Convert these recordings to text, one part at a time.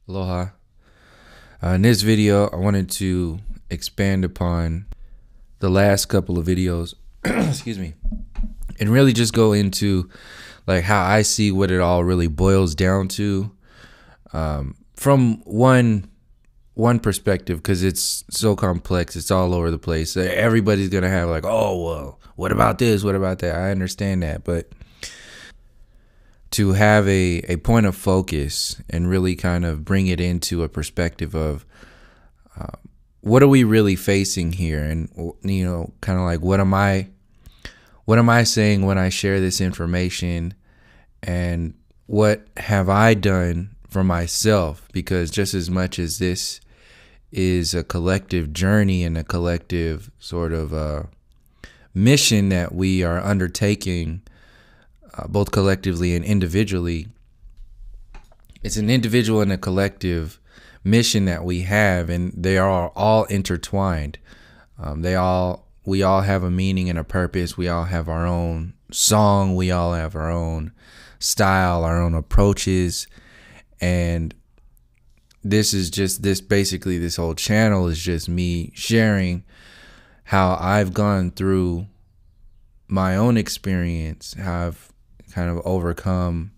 Aloha. In this video, I wanted to expand upon the last couple of videos, excuse me, and really just go into like how I see what it all really boils down to, from one perspective, because it's so complex, it's all over the place. Everybody's gonna have like, oh well, what about this? What about that? I understand that, but to have a point of focus and really kind of bring it into a perspective of what are we really facing here, and kind of like what am I saying when I share this information, and what have I done for myself? Because just as much as this is a collective journey and a collective sort of mission that we are undertaking, both collectively and individually, it's an individual and a collective mission that we have, and they are all intertwined. We all have a meaning and a purpose. We all have our own song. We all have our own style, our own approaches. And this is just basically this whole channel is just me sharing how I've gone through my own experience, how I've kind of overcome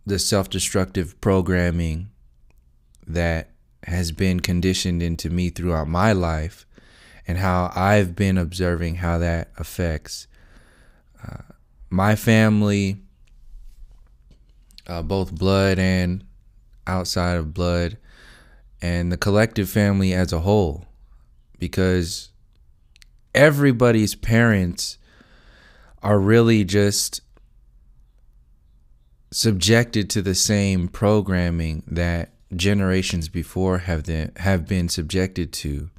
the self-destructive programming that has been conditioned into me throughout my life, and how I've been observing how that affects my family, both blood and outside of blood, and the collective family as a whole, because everybody's parents are really just subjected to the same programming that generations before have been subjected to.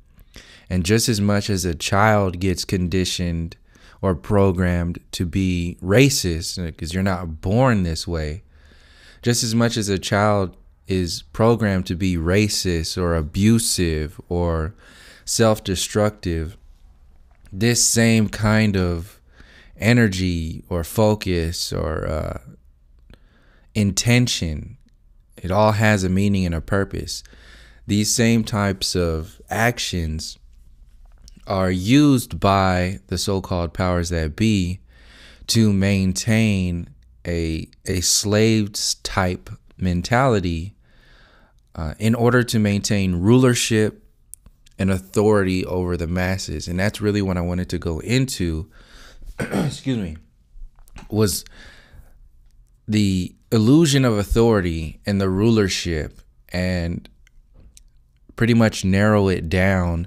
And just as much as a child gets conditioned or programmed to be racist, because you're not born this way, just as much as a child is programmed to be racist or abusive or self-destructive, this same kind of energy or focus or intention, it all has a meaning and a purpose. These same types of actions are used by the so-called powers that be to maintain a slave type mentality, in order to maintain rulership and authority over the masses. And that's really what I wanted to go into excuse me, was the illusion of authority and the rulership, and pretty much narrow it down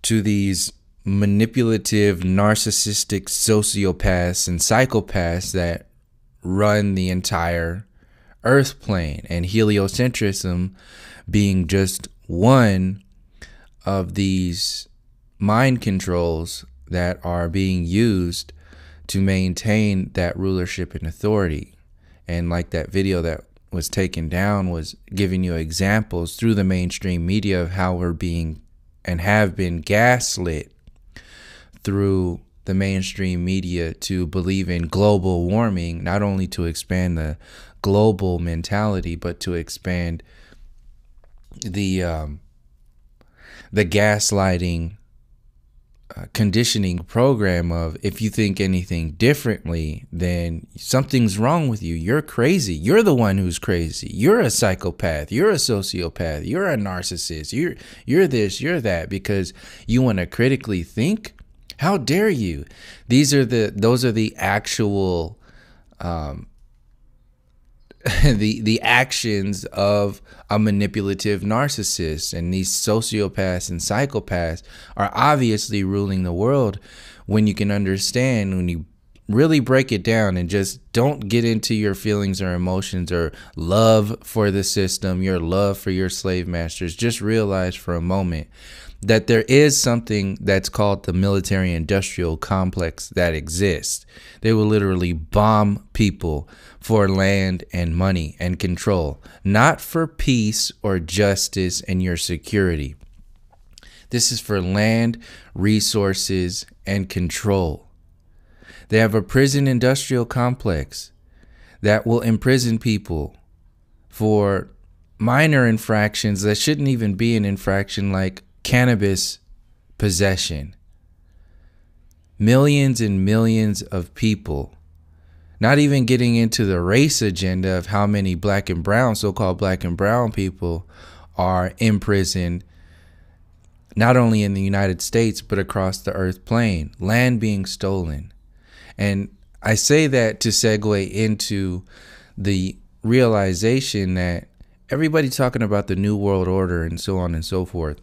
to these manipulative, narcissistic sociopaths and psychopaths that run the entire earth plane, and heliocentrism being just one of these mind controls that are being used to maintain that rulership and authority. And like that video that was taken down was giving you examples through the mainstream media of how we're being and have been gaslit through the mainstream media to believe in global warming, not only to expand the global mentality, but to expand the gaslighting conditioning program of, if you think anything differently, then something's wrong with you. You're crazy. You're the one who's crazy. You're a psychopath. You're a sociopath. You're a narcissist. You're this, you're that, because you want to critically think. How dare you? Those are the actual the actions of a manipulative narcissist. And these sociopaths and psychopaths are obviously ruling the world, when you can understand, when you really break it down and just don't get into your feelings or emotions or love for the system, your love for your slave masters. Just realize for a moment that there is something that's called the military industrial complex that exists. They will literally bomb people for land and money and control, not for peace or justice and your security. This is for land, resources, and control. They have a prison industrial complex that will imprison people for minor infractions that shouldn't even be an infraction, like cannabis possession. Millions and millions of people, not even getting into the race agenda of how many black and brown, so-called black and brown people are imprisoned, not only in the United States, but across the earth plane, land being stolen. And I say that to segue into the realization that everybody talking about the New World Order and so on and so forth.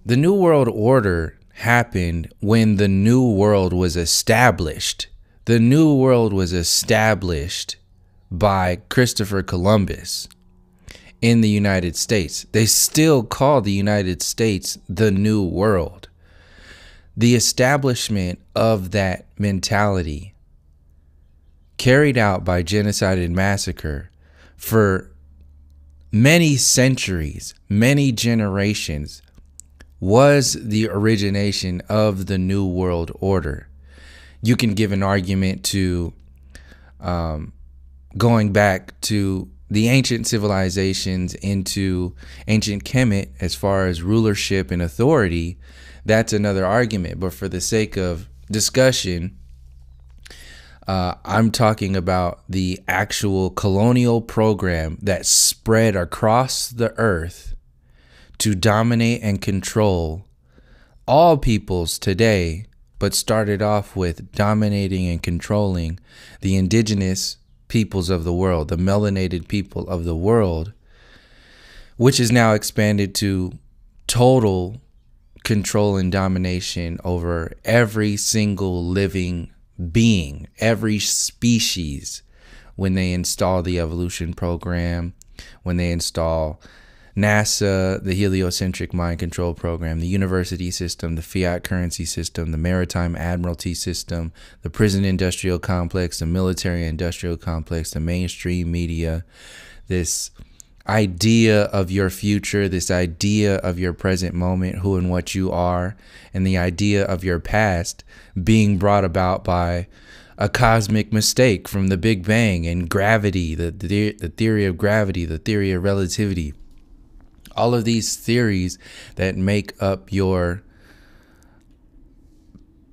The New World Order happened when the New World was established. The New World was established by Christopher Columbus in the United States. They still call the United States the New World. The establishment of that mentality carried out by genocide and massacre for many centuries, many generations, was the origination of the New World Order. You can give an argument to going back to the ancient civilizations into ancient Kemet as far as rulership and authority. That's another argument. But for the sake of discussion, I'm talking about the actual colonial program that spread across the earth to dominate and control all peoples today, but started off with dominating and controlling the indigenous peoples of the world, the melanated people of the world, which is now expanded to total control and domination over every single living being, every species, when they install the evolution program, when they install NASA, the heliocentric mind control program, the university system, the fiat currency system, the maritime admiralty system, the prison industrial complex, the military industrial complex, the mainstream media, this idea of your future, this idea of your present moment, who and what you are, and the idea of your past being brought about by a cosmic mistake from the Big Bang and gravity, the theory of gravity, the theory of relativity. All of these theories that make up your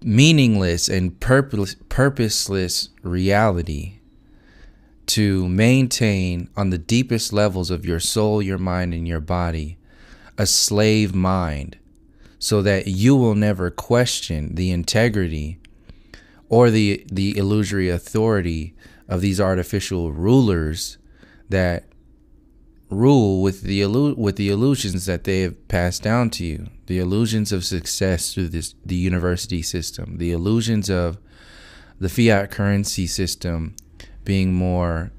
meaningless and purposeless reality to maintain on the deepest levels of your soul, your mind, and your body a slave mind, so that you will never question the integrity or the illusory authority of these artificial rulers that rule with the illusions that they have passed down to you, the illusions of success through the university system, the illusions of the fiat currency system being more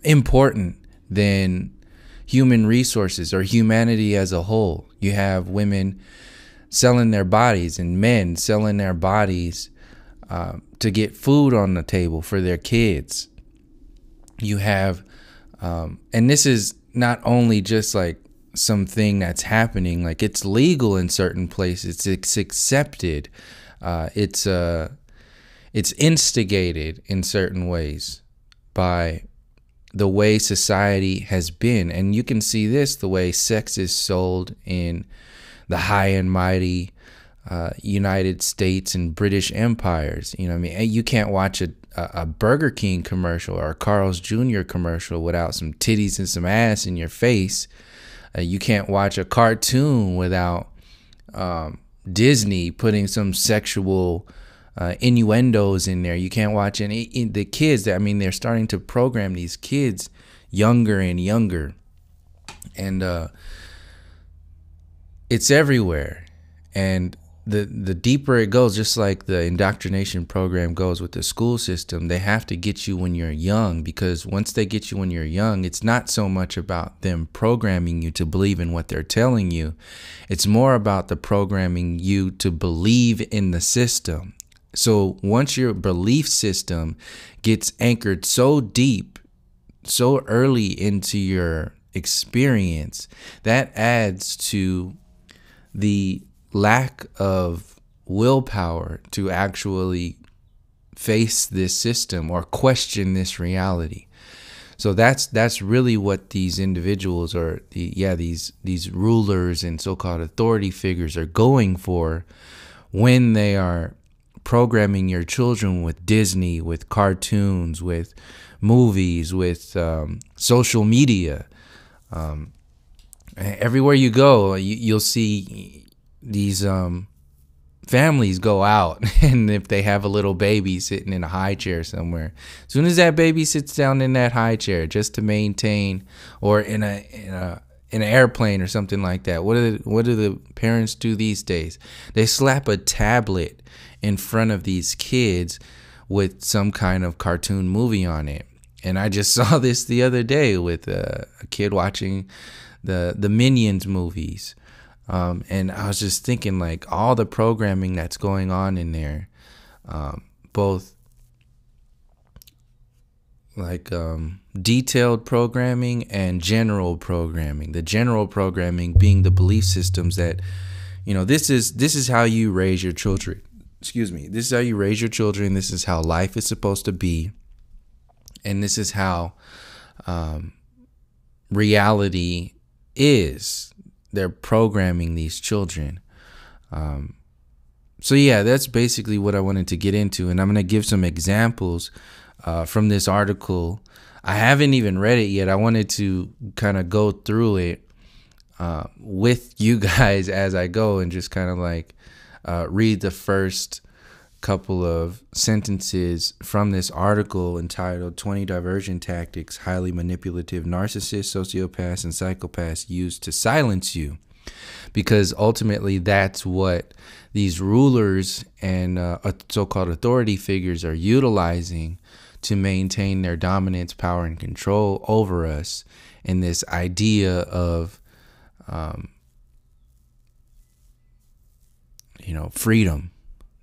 important than human resources or humanity as a whole. You have women selling their bodies and men selling their bodies to get food on the table for their kids. You have and this is not only just like something that's happening, like it's legal in certain places, it's accepted, it's instigated in certain ways by the way society has been. And you can see this, the way sex is sold in the high and mighty United States and British empires. You know what I mean? You can't watch a Burger King commercial or a Carl's Jr. commercial without some titties and some ass in your face. You can't watch a cartoon without Disney putting some sexual innuendos in there. You can't watch the kids. I mean, they're starting to program these kids younger and younger, and it's everywhere. And the deeper it goes, just like the indoctrination program goes with the school system, they have to get you when you're young, because once they get you when you're young, it's not so much about them programming you to believe in what they're telling you. It's more about the programming you to believe in the system. So once your belief system gets anchored so deep, so early into your experience, that adds to the lack of willpower to actually face this system or question this reality. So that's really what these individuals, or these rulers and so-called authority figures, are going for when they are programming your children with Disney, with cartoons, with movies, with social media. Everywhere you go, you'll see these families go out, and if they have a little baby sitting in a high chair somewhere, as soon as that baby sits down in that high chair, just to maintain, or in an airplane or something like that, what do the parents do these days? They slap a tablet in front of these kids with some kind of cartoon movie on it. And I just saw this the other day with a kid watching the Minions movies. And I was just thinking, like, all the programming that's going on in there, both like detailed programming and general programming. The general programming being the belief systems that, this is how you raise your children. Excuse me. This is how you raise your children. This is how life is supposed to be. And this is how reality is. They're programming these children. So yeah, that's basically what I wanted to get into. And I'm going to give some examples from this article. I haven't even read it yet. I wanted to kind of go through it with you guys as I go, and just kind of like read the first couple of sentences from this article entitled 20 Diversion Tactics Highly Manipulative Narcissists, Sociopaths, and Psychopaths Use to Silence You. Because ultimately that's what these rulers and so-called authority figures are utilizing to maintain their dominance, power, and control over us in this idea of freedom.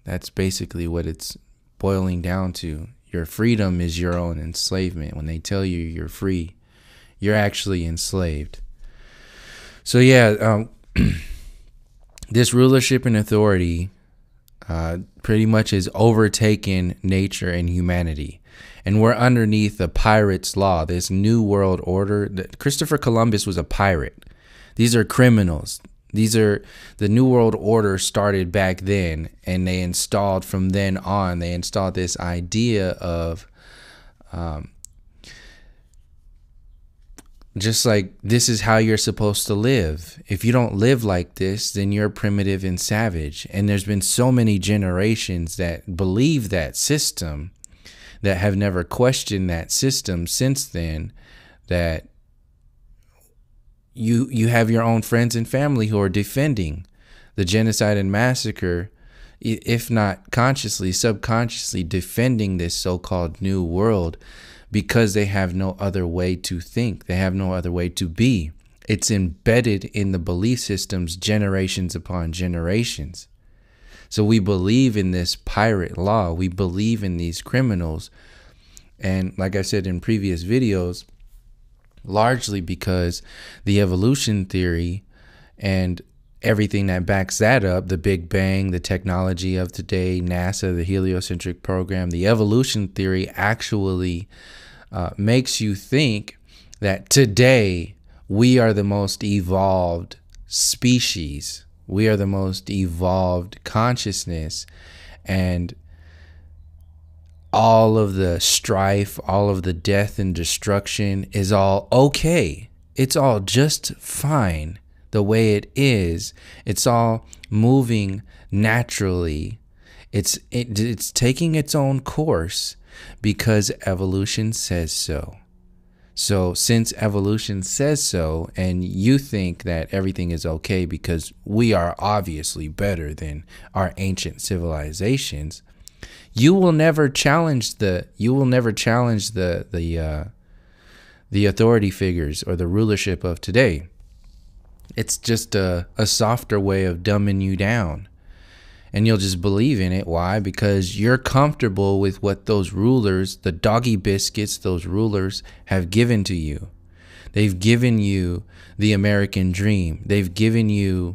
That's basically what it's boiling down to. Your freedom is your own enslavement. When they tell you you're free, you're actually enslaved. So yeah, this rulership and authority pretty much has overtaken nature and humanity. And we're underneath the pirate's law, this new world order. Christopher Columbus was a pirate. These are criminals. These are the New World Order started back then, and they installed from then on. They installed this idea of just like, this is how you're supposed to live. If you don't live like this, then you're primitive and savage. And there's been so many generations that believe that system, that have never questioned that system since then, that you have your own friends and family who are defending the genocide and massacre, if not consciously, subconsciously defending this so-called new world, because they have no other way to think. They have no other way to be. It's embedded in the belief systems generations upon generations. So we believe in this pirate law. We believe in these criminals. And like I said in previous videos, largely because the evolution theory and everything that backs that up, the Big Bang, the technology of today, NASA, the heliocentric program, the evolution theory actually makes you think that today we are the most evolved species. We are the most evolved consciousness, and all of the strife, all of the death and destruction is all okay. It's all just fine the way it is. It's all moving naturally. It's taking its own course because evolution says so. So since evolution says so, and you think that everything is okay because we are obviously better than our ancient civilizations, you will never challenge the authority figures or the rulership of today. It's just a softer way of dumbing you down. And you'll just believe in it. Why? Because you're comfortable with what those rulers, the doggy biscuits those rulers have given to you. They've given you the American dream. They've given you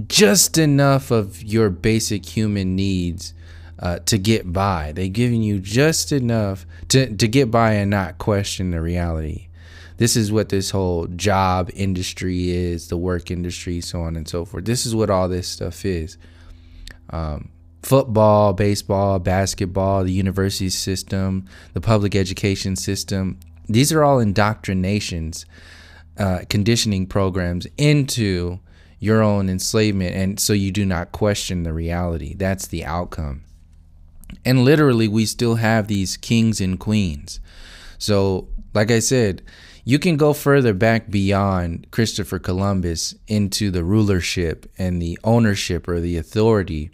just enough of your basic human needs to get by. They're giving you just enough to get by and not question the reality. This is what this whole job industry is, the work industry, so on and so forth. This is what all this stuff is. Football, baseball, basketball, the university system, the public education system. These are all indoctrinations, conditioning programs into your own enslavement. And so you do not question the reality. That's the outcome. And literally, we still have these kings and queens. So, like I said, you can go further back beyond Christopher Columbus into the rulership and the ownership or the authority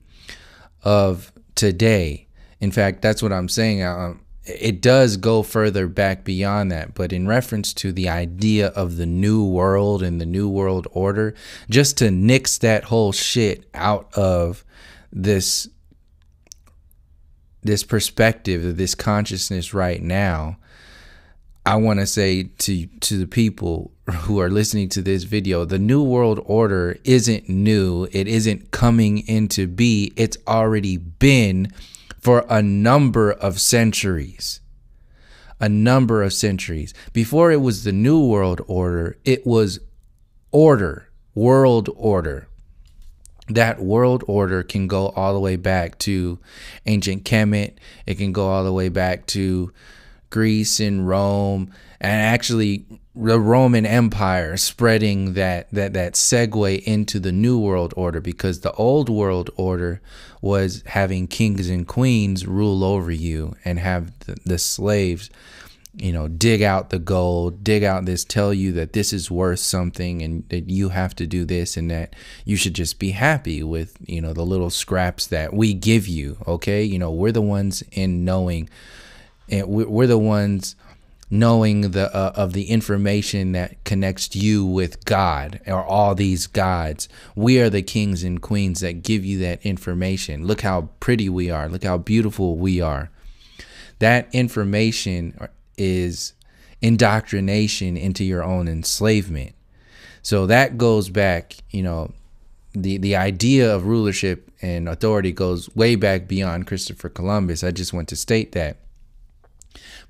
of today. In fact, that's what I'm saying. It does go further back beyond that. But in reference to the idea of the new world and the new world order, just to nix that whole shit out of this perspective, this consciousness right now, I want to say to the people who are listening to this video, the New World Order isn't new. It isn't coming into be. It's already been for a number of centuries. A number of centuries. Before it was the New World Order, it was order, world order. That world order can go all the way back to ancient Kemet. It can go all the way back to Greece and Rome, and actually the Roman Empire spreading that segue into the New World Order, because the old world order was having kings and queens rule over you and have the slaves, dig out the gold, dig out this, tell you that this is worth something and that you have to do this and that you should just be happy with, the little scraps that we give you. Okay. We're the ones in knowing, and we're the ones knowing of the information that connects you with God or all these gods. We are the kings and queens that give you that information. Look how pretty we are. Look how beautiful we are. That information is indoctrination into your own enslavement. So that goes back, the idea of rulership and authority goes way back beyond Christopher Columbus. I just want to state that.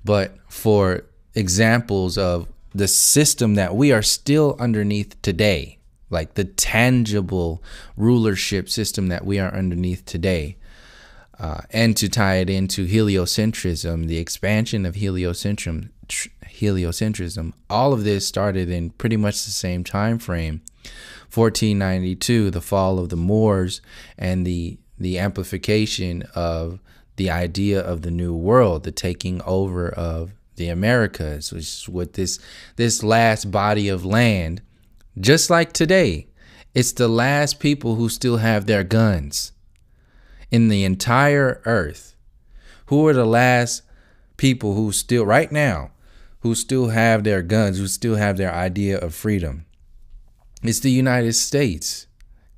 But for examples of the system that we are still underneath today, like the tangible rulership system that we are underneath today, and to tie it into heliocentrism, the expansion of heliocentrism, all of this started in pretty much the same time frame. 1492, the fall of the Moors, and the amplification of the idea of the New World, the taking over of the Americas, which is what this last body of land, just like today, it's the last people who still have their guns in the entire earth. Who are the last people who still, right now, who still have their guns, who still have their idea of freedom? It's the United States.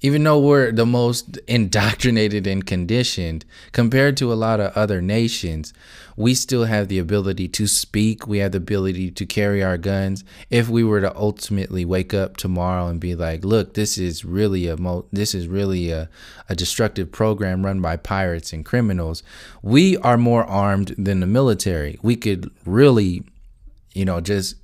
Even though we're the most indoctrinated and conditioned compared to a lot of other nations, we still have the ability to speak. We have the ability to carry our guns. If we were to ultimately wake up tomorrow and be like, look, this is really a destructive program run by pirates and criminals, we are more armed than the military. We could really, just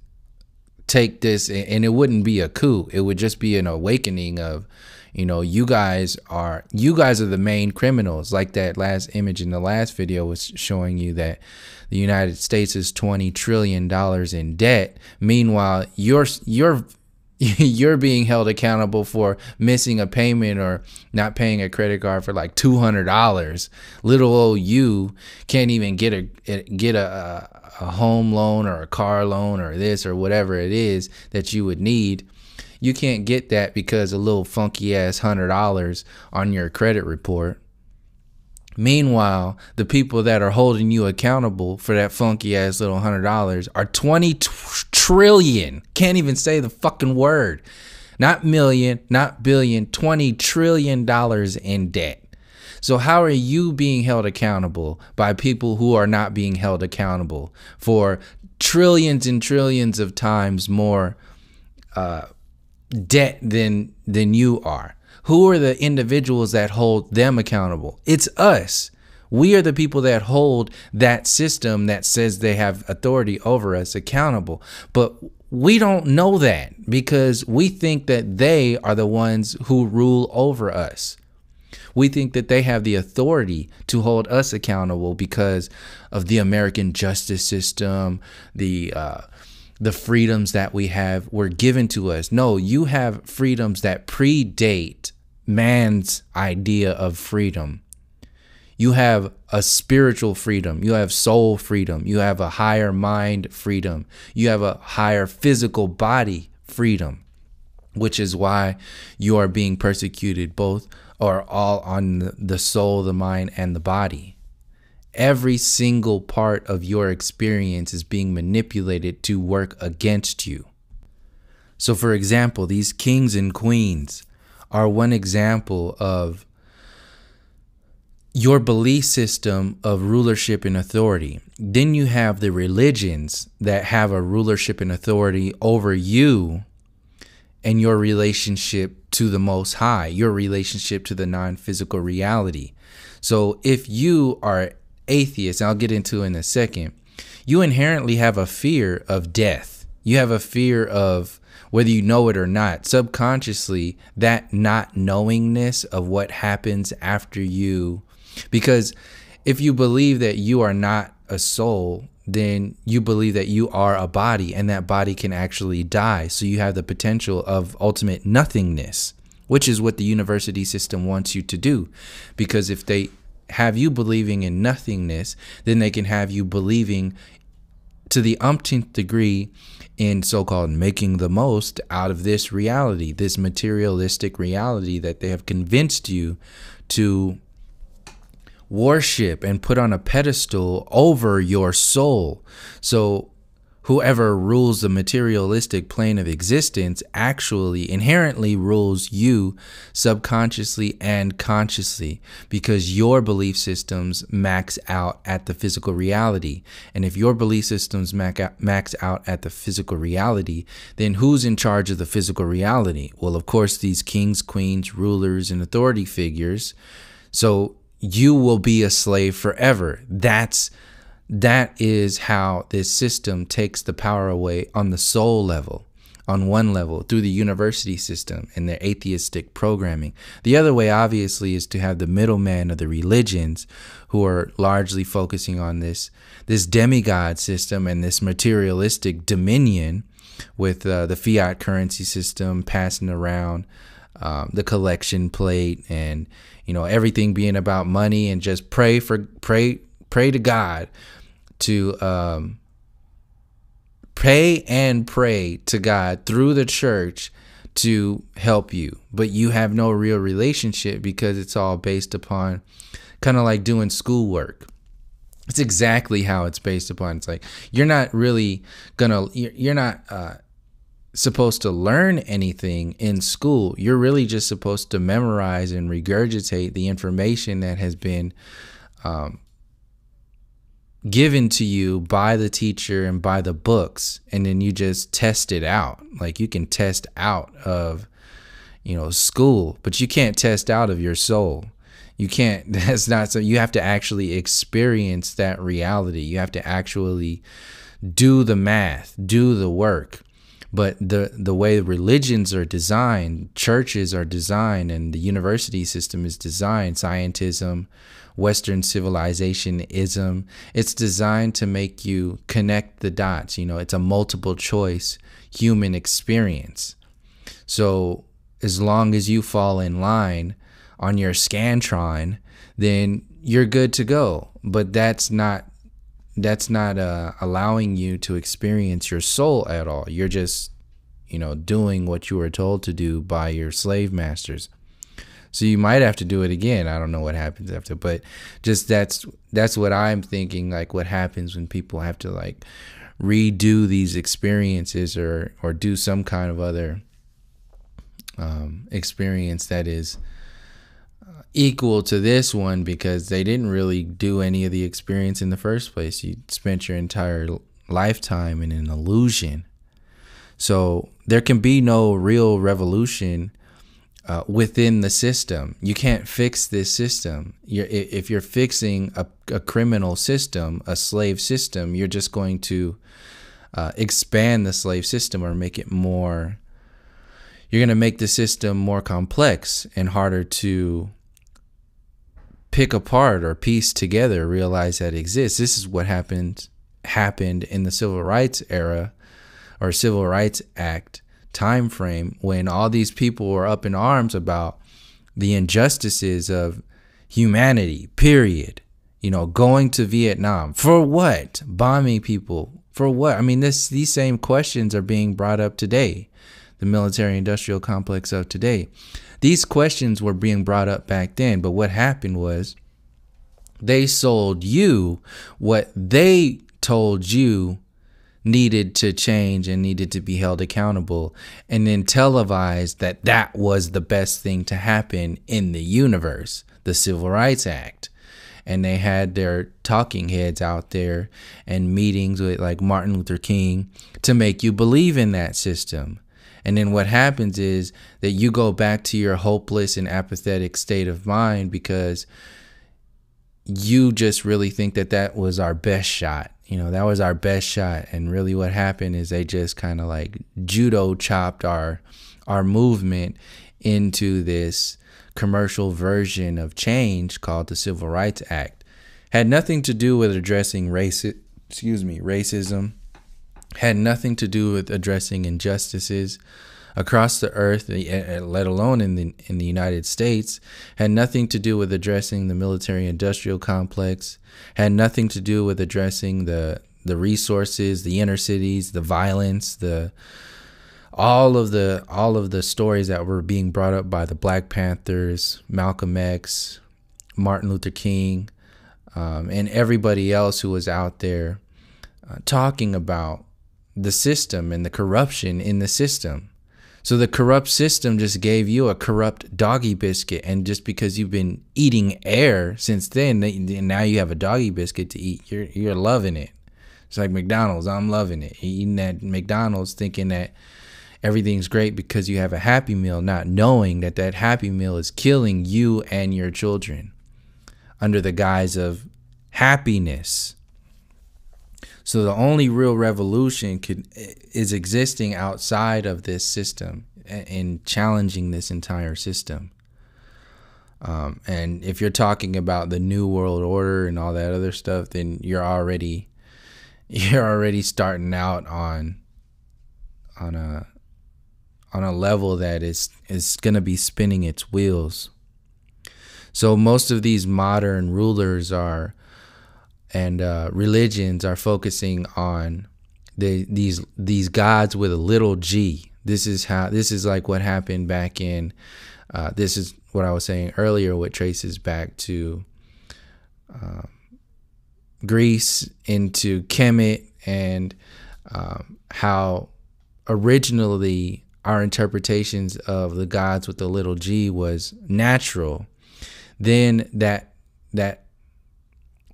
take this, and it wouldn't be a coup. It would just be an awakening of, you guys are the main criminals. Like that last image in the last video was showing you that the United States is $20 trillion in debt. Meanwhile, you're being held accountable for missing a payment or not paying a credit card for like $200. Little old you can't even get a home loan or a car loan or this or whatever it is that you would need. You can't get that because a little funky ass $100 on your credit report. Meanwhile, the people that are holding you accountable for that funky ass little $100 are 20 trillion. Can't even say the fucking word. Not million, not billion, $20 trillion in debt. So how are you being held accountable by people who are not being held accountable for trillions and trillions of times more debt than you are? Who are the individuals that hold them accountable? It's us. We are the people that hold that system that says they have authority over us accountable. But we don't know that because we think that they are the ones who rule over us. We think that they have the authority to hold us accountable because of the American justice system, the freedoms that we have were given to us. No, you have freedoms that predate man's idea of freedom. You have a spiritual freedom. You have soul freedom. You have a higher mind freedom. You have a higher physical body freedom, which is why you are being persecuted both or all on the soul, the mind, and the body. Every single part of your experience is being manipulated to work against you. So, for example, these kings and queens are one example of your belief system of rulership and authority. Then you have the religions that have a rulership and authority over you and your relationship to the Most High, your relationship to the non-physical reality. So if you are atheist, I'll get into in a second, you inherently have a fear of death. You have a fear of, whether you know it or not, subconsciously, that not knowingness of what happens after you. Because if you believe that you are not a soul, then you believe that you are a body and that body can actually die. So you have the potential of ultimate nothingness, which is what the university system wants you to do. Because if they have you believing in nothingness, then they can have you believing to the umpteenth degree in so-called making the most out of this reality, this materialistic reality that they have convinced you to worship and put on a pedestal over your soul. So whoever rules the materialistic plane of existence actually inherently rules you subconsciously and consciously, because your belief systems max out at the physical reality. And if your belief systems max out at the physical reality, then who's in charge of the physical reality? Well, of course, these kings, queens, rulers, and authority figures. So you will be a slave forever. That is how this system takes the power away on the soul level, on one level, through the university system and their atheistic programming. The other way, obviously, is to have the middleman of the religions who are largely focusing on this demigod system and this materialistic dominion with the fiat currency system passing around the collection plate, and everything being about money, and just pray to God to pray to God through the church to help you. But you have no real relationship because it's all based upon kind of like doing schoolwork. It's exactly how it's based upon. It's like you're not really you're not supposed to learn anything in school. You're really just supposed to memorize and regurgitate the information that has been given to you by the teacher and by the books, and then you just test it out. Like you can test out of school, but you can't test out of your soul. You can't. That's not so. You have to actually experience that reality. You have to actually do the math, do the work. But the way religions are designed, churches are designed, and the university system is designed, scientism, Western civilizationism, it's designed to make you connect the dots. It's a multiple choice human experience. So as long as you fall in line on your Scantron, then you're good to go. But that's not allowing you to experience your soul at all. You're just, doing what you were told to do by your slave masters. So you might have to do it again. I don't know what happens after, but just that's what I'm thinking, like what happens when people have to like redo these experiences or do some kind of other experience that is equal to this one, because they didn't really do any of the experience in the first place. You spent your entire lifetime in an illusion. So there can be no real revolution within the system. You can't fix this system. If you're fixing a criminal system, a slave system, you're just going to expand the slave system or make it more. You're going to make the system more complex and harder to pick apart or piece together, realize that it exists. This is what happened in the Civil Rights era or Civil Rights Act time frame, when all these people were up in arms about the injustices of humanity, period. You know, going to Vietnam for what? Bombing people for what? I mean, these same questions are being brought up today. The military industrial complex of today. These questions were being brought up back then, but what happened was they sold you what they told you needed to change and needed to be held accountable, and then televised that that was the best thing to happen in the universe, the Civil Rights Act. And they had their talking heads out there and meetings with like Martin Luther King to make you believe in that system. And then what happens is that you go back to your hopeless and apathetic state of mind because you just really think that that was our best shot. You know, that was our best shot. And really what happened is they just kind of like judo chopped our movement into this commercial version of change called the Civil Rights Act. Had nothing to do with addressing racism. Had nothing to do with addressing injustices across the earth, let alone in the United States. Had nothing to do with addressing the military-industrial complex. Had nothing to do with addressing the resources, the inner cities, the violence, all of the stories that were being brought up by the Black Panthers, Malcolm X, Martin Luther King, and everybody else who was out there talking about the system and the corruption in the system. So the corrupt system just gave you a corrupt doggy biscuit, and just because you've been eating air since then, now you have a doggy biscuit to eat. You're loving it. It's like McDonald's. I'm loving it. You're eating that McDonald's thinking that everything's great because you have a Happy Meal, not knowing that that Happy Meal is killing you and your children under the guise of happiness. So the only real revolution is existing outside of this system and challenging this entire system. And if you're talking about the New World Order and all that other stuff, then you're already starting out on a level that is going to be spinning its wheels. So most of these modern rulers and religions are focusing on these gods with a little g. This is like what happened back in. This is what I was saying earlier, what traces back to Greece into Kemet, and how originally our interpretations of the gods with the little g was natural. Then that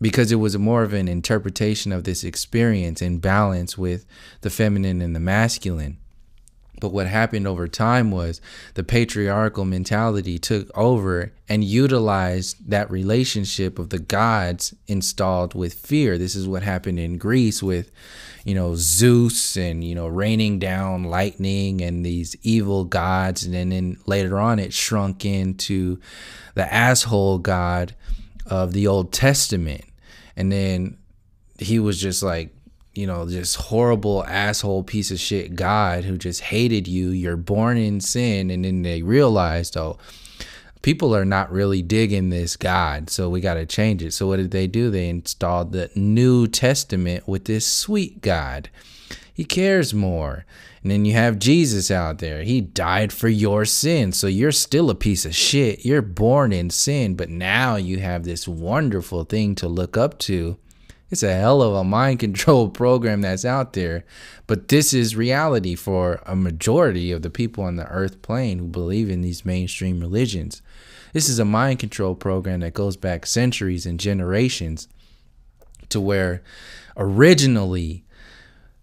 because it was more of an interpretation of this experience in balance with the feminine and the masculine. But what happened over time was the patriarchal mentality took over and utilized that relationship of the gods installed with fear. This is what happened in Greece with, Zeus and, raining down lightning and these evil gods. And then later on, it shrunk into the asshole god of the Old Testament. And then he was just like, this horrible asshole piece of shit God who just hated you. You're born in sin. And then they realized, people are not really digging this God, so we got to change it. So what did they do? They installed the New Testament with this sweet God. He cares more. And then you have Jesus out there. He died for your sin. So you're still a piece of shit. You're born in sin, but now you have this wonderful thing to look up to. It's a hell of a mind control program that's out there. But this is reality for a majority of the people on the earth plane who believe in these mainstream religions. This is a mind control program that goes back centuries and generations, to where originally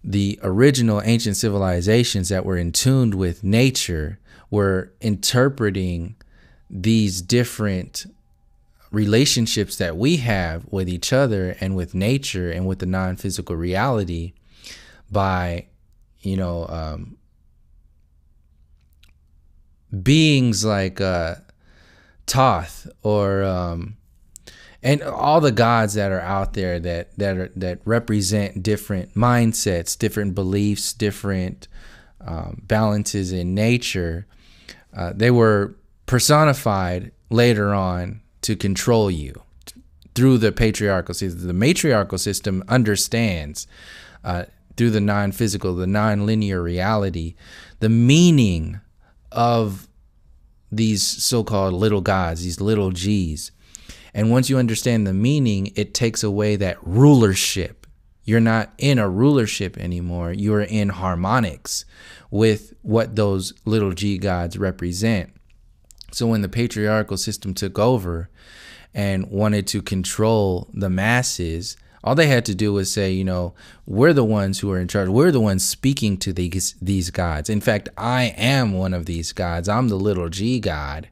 the original ancient civilizations that were in tune with nature were interpreting these different relationships that we have with each other and with nature and with the non-physical reality by, beings like Thoth or and all the gods that are out there that represent different mindsets, different beliefs, different balances in nature. They were personified later on to control you through the patriarchal system. The matriarchal system understands through the non-physical, the non-linear reality, the meaning of these so-called little gods, these little G's. And once you understand the meaning, it takes away that rulership. You're not in a rulership anymore. You're in harmonics with what those little G gods represent. So when the patriarchal system took over and wanted to control the masses, all they had to do was say, we're the ones who are in charge. We're the ones speaking to these gods. In fact, I am one of these gods. I'm the little G god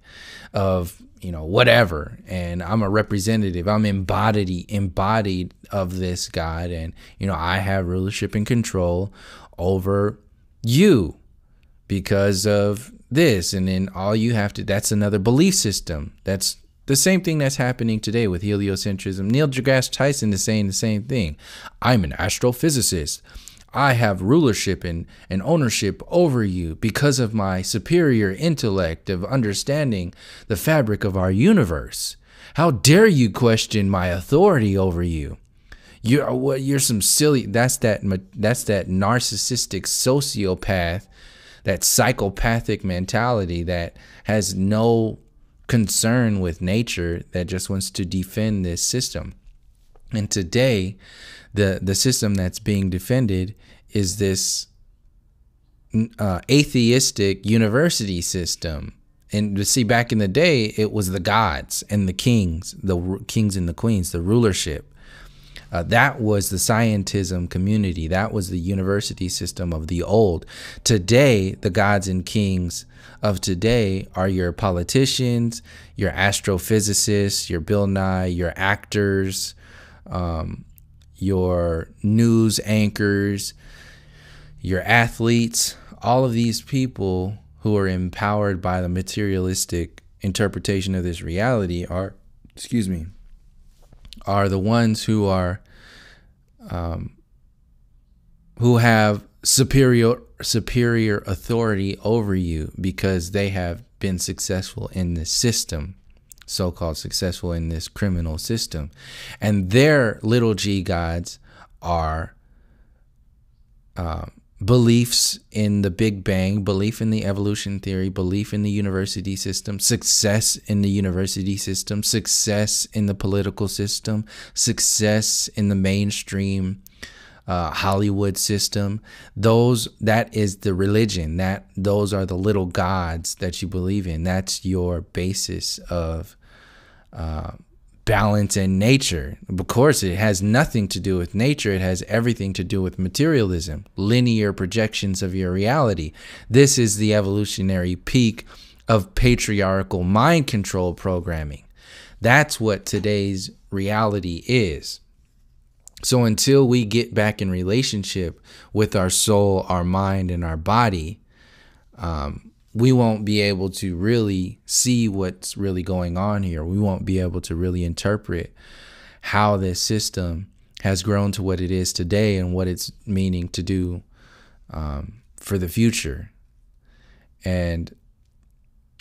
of, whatever. And I'm a representative. I'm embodied of this god. And, I have rulership and control over you because of this. And then all you have to, that's another belief system. That's the same thing that's happening today with heliocentrism. Neil deGrasse Tyson is saying the same thing. I'm an astrophysicist. I have rulership and ownership over you because of my superior intellect of understanding the fabric of our universe. How dare you question my authority over you? You're some silly. That's that narcissistic sociopath, that psychopathic mentality that has no concern with nature, that just wants to defend this system. And today, the system that's being defended is this atheistic university system. And to see, back in the day, it was the gods and the kings and the queens, the rulership. That was the scientism community. That was the university system of the old. Today, the gods and kings of today are your politicians, your astrophysicists, your Bill Nye, your actors, your news anchors, your athletes. All of these people who are empowered by the materialistic interpretation of this reality are the ones who are who have superior authority over you because they have been successful in this system, so-called successful in this criminal system. And their little G gods are beliefs in the Big Bang, belief in the evolution theory, belief in the university system, success in the university system, success in the political system, success in the mainstream Hollywood system. That is the religion. Those are the little gods that you believe in. That's your basis of balance in nature. Of course, it has nothing to do with nature. It has everything to do with materialism, linear projections of your reality. This is the evolutionary peak of patriarchal mind control programming. That's what today's reality is. So until we get back in relationship with our soul, our mind, and our body, we won't be able to really see what's really going on here. We won't be able to really interpret how this system has grown to what it is today and what it's meaning to do for the future. And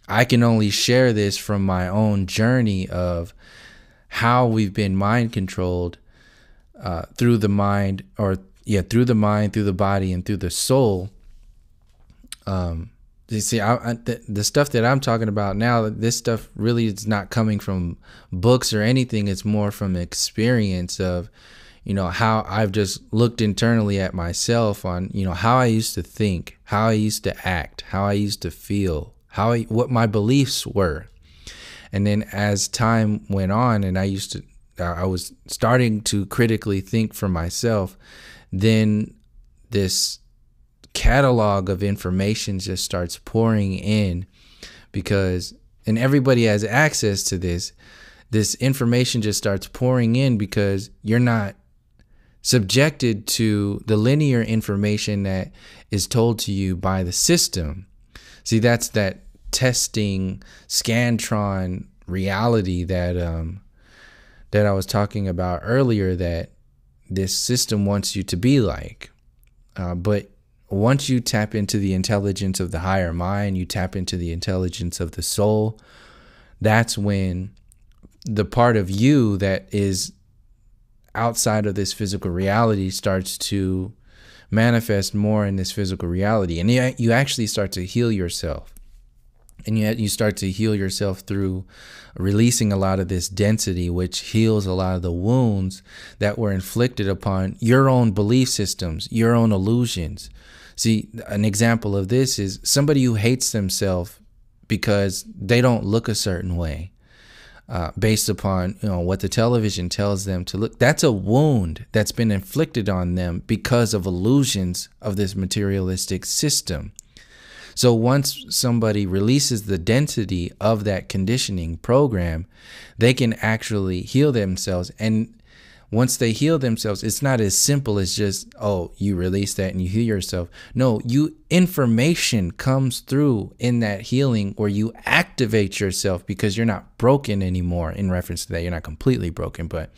I can only share this from my own journey of how we've been mind controlled through the mind, through the mind, through the body, and through the soul. You see, the stuff that I'm talking about now, this stuff really is not coming from books or anything. It's more from experience of, how I've just looked internally at myself on, how I used to think, how I used to act, how I used to feel, what my beliefs were. And then as time went on and I was starting to critically think for myself, then this catalog of information just starts pouring in, and everybody has access to this information just starts pouring in because you're not subjected to the linear information that is told to you by the system. See, that's that testing Scantron reality that I was talking about earlier, that this system wants you to be like. But once you tap into the intelligence of the higher mind, you tap into the intelligence of the soul, that's when the part of you that is outside of this physical reality starts to manifest more in this physical reality. And you actually start to heal yourself. And yet you start to heal yourself through releasing a lot of this density, which heals a lot of the wounds that were inflicted upon your own belief systems, your own illusions. See, an example of this is somebody who hates themselves because they don't look a certain way, based upon what the television tells them to look. That's a wound that's been inflicted on them because of illusions of this materialistic system. So once somebody releases the density of that conditioning program, they can actually heal themselves. And once they heal themselves, it's not as simple as just, oh, you release that and you heal yourself. No, information comes through in that healing where you activate yourself, because you're not broken anymore. In reference to that, you're not completely broken, but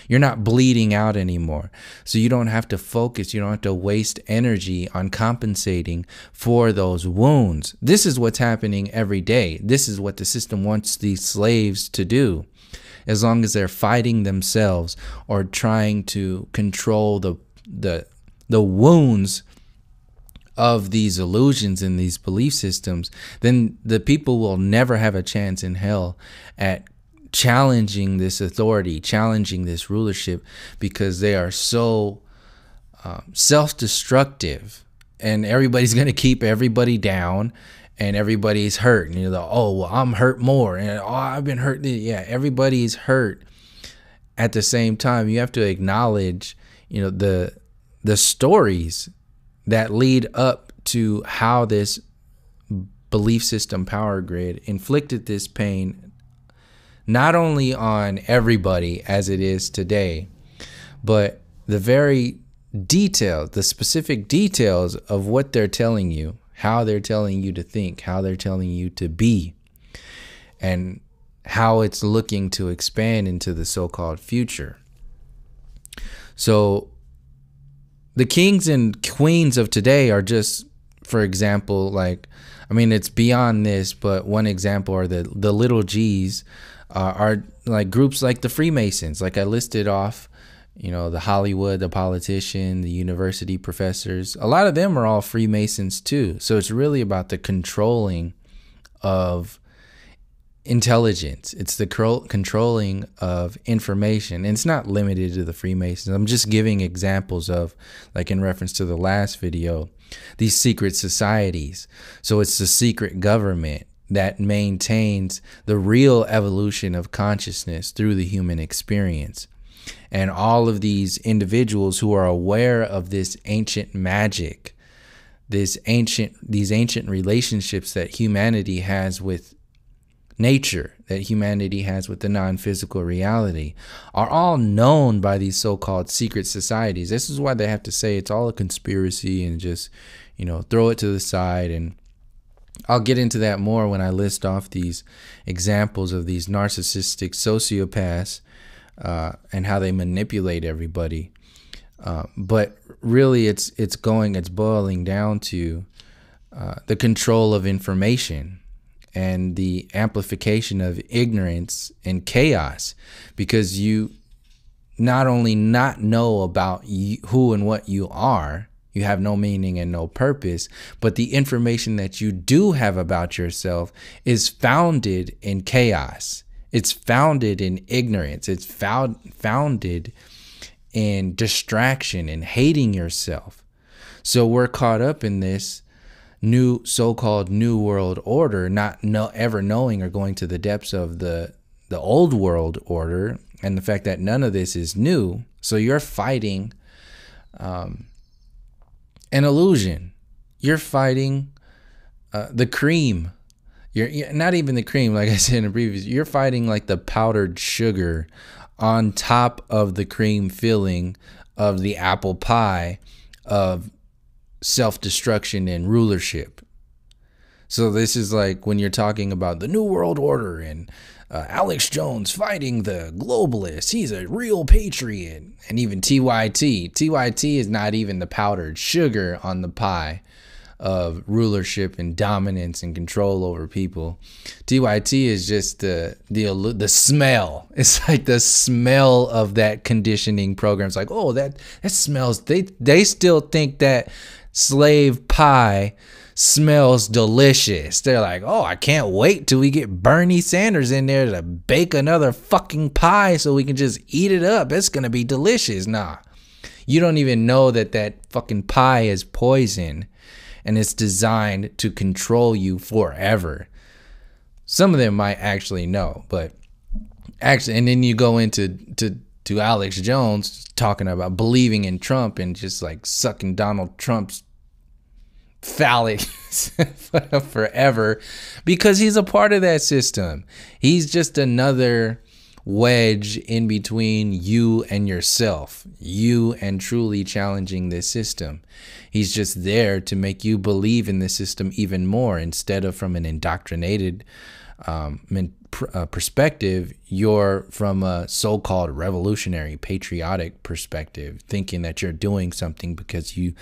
you're not bleeding out anymore. So you don't have to focus. You don't have to waste energy on compensating for those wounds. This is what's happening every day. This is what the system wants these slaves to do. As long as they're fighting themselves or trying to control the wounds of these illusions and these belief systems, then the people will never have a chance in hell at challenging this authority, challenging this rulership, because they are so self-destructive, and everybody's going to keep everybody down. And everybody's hurt, and you're like, oh, well, I'm hurt more, and oh, I've been hurt. Yeah, everybody's hurt. At the same time, you have to acknowledge, the stories that lead up to how this belief system power grid inflicted this pain, not only on everybody as it is today, but the very details, the specific details of what they're telling you. How they're telling you to think, how they're telling you to be, and how it's looking to expand into the so-called future. So the kings and queens of today are just, for example, it's beyond this, but one example are the little G's, are like groups like the Freemasons, like I listed off. The Hollywood, the politician, the university professors, a lot of them are all Freemasons too. So it's really about the controlling of intelligence. It's the controlling of information. And it's not limited to the Freemasons. I'm just giving examples of, like in reference to the last video, these secret societies. So it's the secret government that maintains the real evolution of consciousness through the human experience. And all of these individuals who are aware of this ancient magic, these ancient relationships that humanity has with nature, that humanity has with the non-physical reality, are all known by these so-called secret societies. This is why they have to say it's all a conspiracy and just, throw it to the side. And I'll get into that more when I list off these examples of these narcissistic sociopaths, and how they manipulate everybody. But really it's boiling down to the control of information and the amplification of ignorance and chaos, because you not only not know about who and what you are, you have no meaning and no purpose, but the information that you do have about yourself is founded in chaos. It's founded in ignorance. It's founded in distraction and hating yourself. So we're caught up in this new so-called new world order, not ever knowing or going to the depths of the old world order, and the fact that none of this is new. So you're fighting an illusion. You're fighting the cream. You're not even the cream, like I said in the previous. You're fighting like the powdered sugar on top of the cream filling of the apple pie of self-destruction and rulership. So this is like when you're talking about the New World Order and Alex Jones fighting the globalists. He's a real patriot. And even TYT. TYT is not even the powdered sugar on the pie of rulership and dominance and control over people. TYT is just the smell. It's like the smell of that conditioning program. It's like, oh, that smells. They still think that slave pie smells delicious. They're like, oh, I can't wait till we get Bernie Sanders in there to bake another fucking pie so we can just eat it up. It's gonna be delicious. Nah, you don't even know that fucking pie is poison and it's designed to control you forever. Some of them might actually know, but actually, and then you go into Alex Jones talking about believing in Trump and just like sucking Donald Trump's phallic forever because he's a part of that system. He's just another wedge in between you and yourself, you and truly challenging this system. He's just there to make you believe in the system even more, instead of from an indoctrinated perspective. You're from a so-called revolutionary patriotic perspective, thinking that you're doing something because you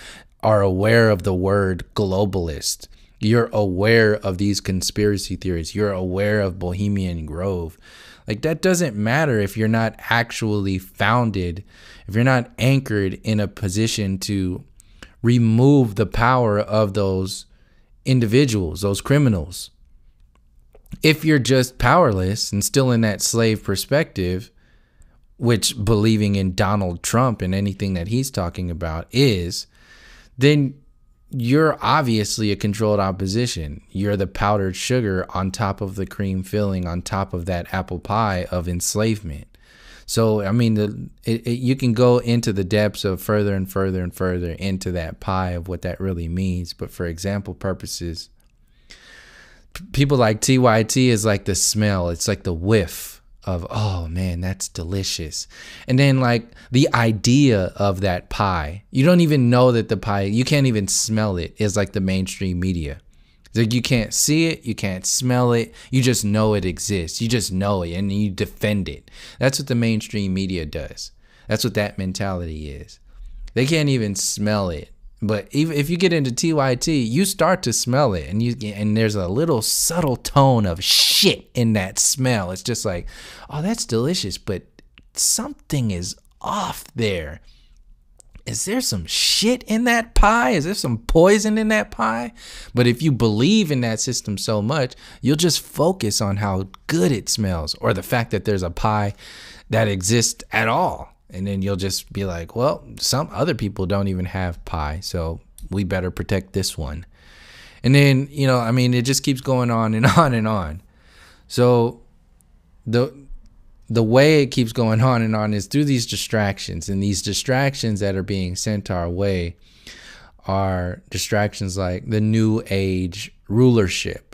are aware of the word globalist. You're aware of these conspiracy theories. You're aware of Bohemian Grove. Like, that doesn't matter if you're not actually founded, if you're not anchored in a position to remove the power of those individuals, those criminals. If you're just powerless and still in that slave perspective, which believing in Donald Trump and anything that he's talking about is, then you're obviously a controlled opposition. You're the powdered sugar on top of the cream filling, on top of that apple pie of enslavement. So, I mean, you can go into the depths of further and further and further into that pie of what that really means. But for example purposes, people like TYT is like the smell. It's like the whiff of, oh man, that's delicious. And then like the idea of that pie, you don't even know that the pie, you can't even smell it, is like the mainstream media. Like, you can't see it, you can't smell it, you just know it exists. You just know it and you defend it. That's what the mainstream media does. That's what that mentality is. They can't even smell it. But even if you get into TYT, you start to smell it, and there's a little subtle tone of shit in that smell. It's just like, oh, that's delicious, but something is off there. Is there some shit in that pie? Is there some poison in that pie? But if you believe in that system so much, you'll just focus on how good it smells, or the fact that there's a pie that exists at all. And then you'll just be like, well, some other people don't even have pie, so we better protect this one. And then, you know, I mean, it just keeps going on and on and on. So the way it keeps going on and on is through these distractions. And these distractions that are being sent our way are distractions like the New Age rulership,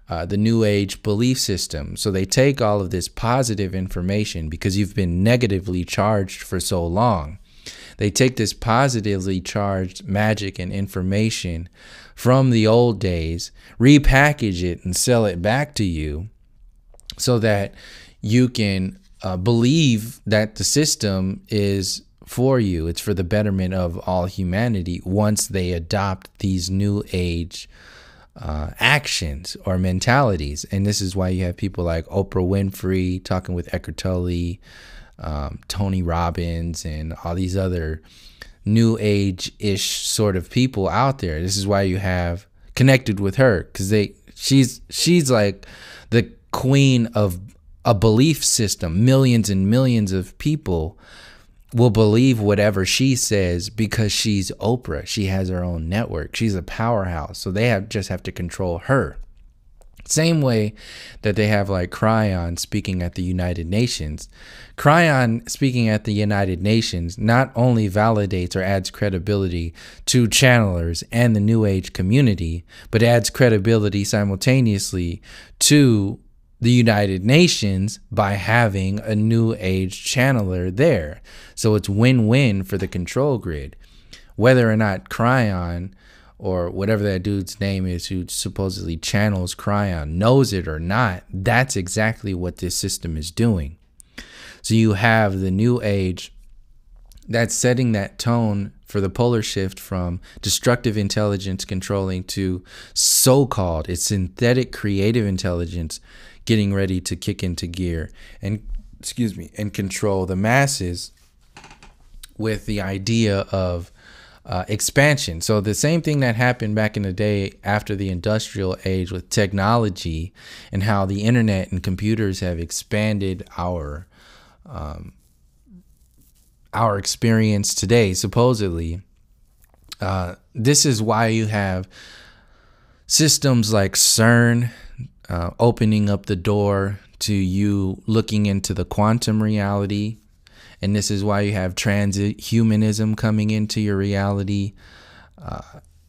the New Age belief system. So they take all of this positive information because you've been negatively charged for so long. They take this positively charged magic and information from the old days, repackage it and sell it back to you so that you can believe that the system is for you. It's for the betterment of all humanity once they adopt these New Age actions or mentalities. And this is why you have people like Oprah Winfrey talking with Eckhart Tolle, Tony Robbins, and all these other New Age-ish sort of people out there. This is why you have connected with her, because she's like the queen of a belief system. Millions and millions of people will believe whatever she says because she's Oprah. She has her own network. She's a powerhouse. So they just have to control her. Same way that they have like Cryon speaking at the United Nations. Cryon speaking at the United Nations not only validates or adds credibility to channelers and the New Age community, but adds credibility simultaneously to the United Nations by having a New Age channeler there. So it's win-win for the control grid. Whether or not Cryon or whatever that dude's name is who supposedly channels Cryon knows it or not, that's exactly what this system is doing. So you have the New Age that's setting that tone for the polar shift from destructive intelligence controlling to so-called, it's synthetic creative intelligence getting ready to kick into gear and, and control the masses with the idea of expansion. So the same thing that happened back in the day after the industrial age with technology and how the internet and computers have expanded our experience today, supposedly. This is why you have systems like CERN opening up the door to you looking into the quantum reality. And this is why you have transhumanism coming into your reality.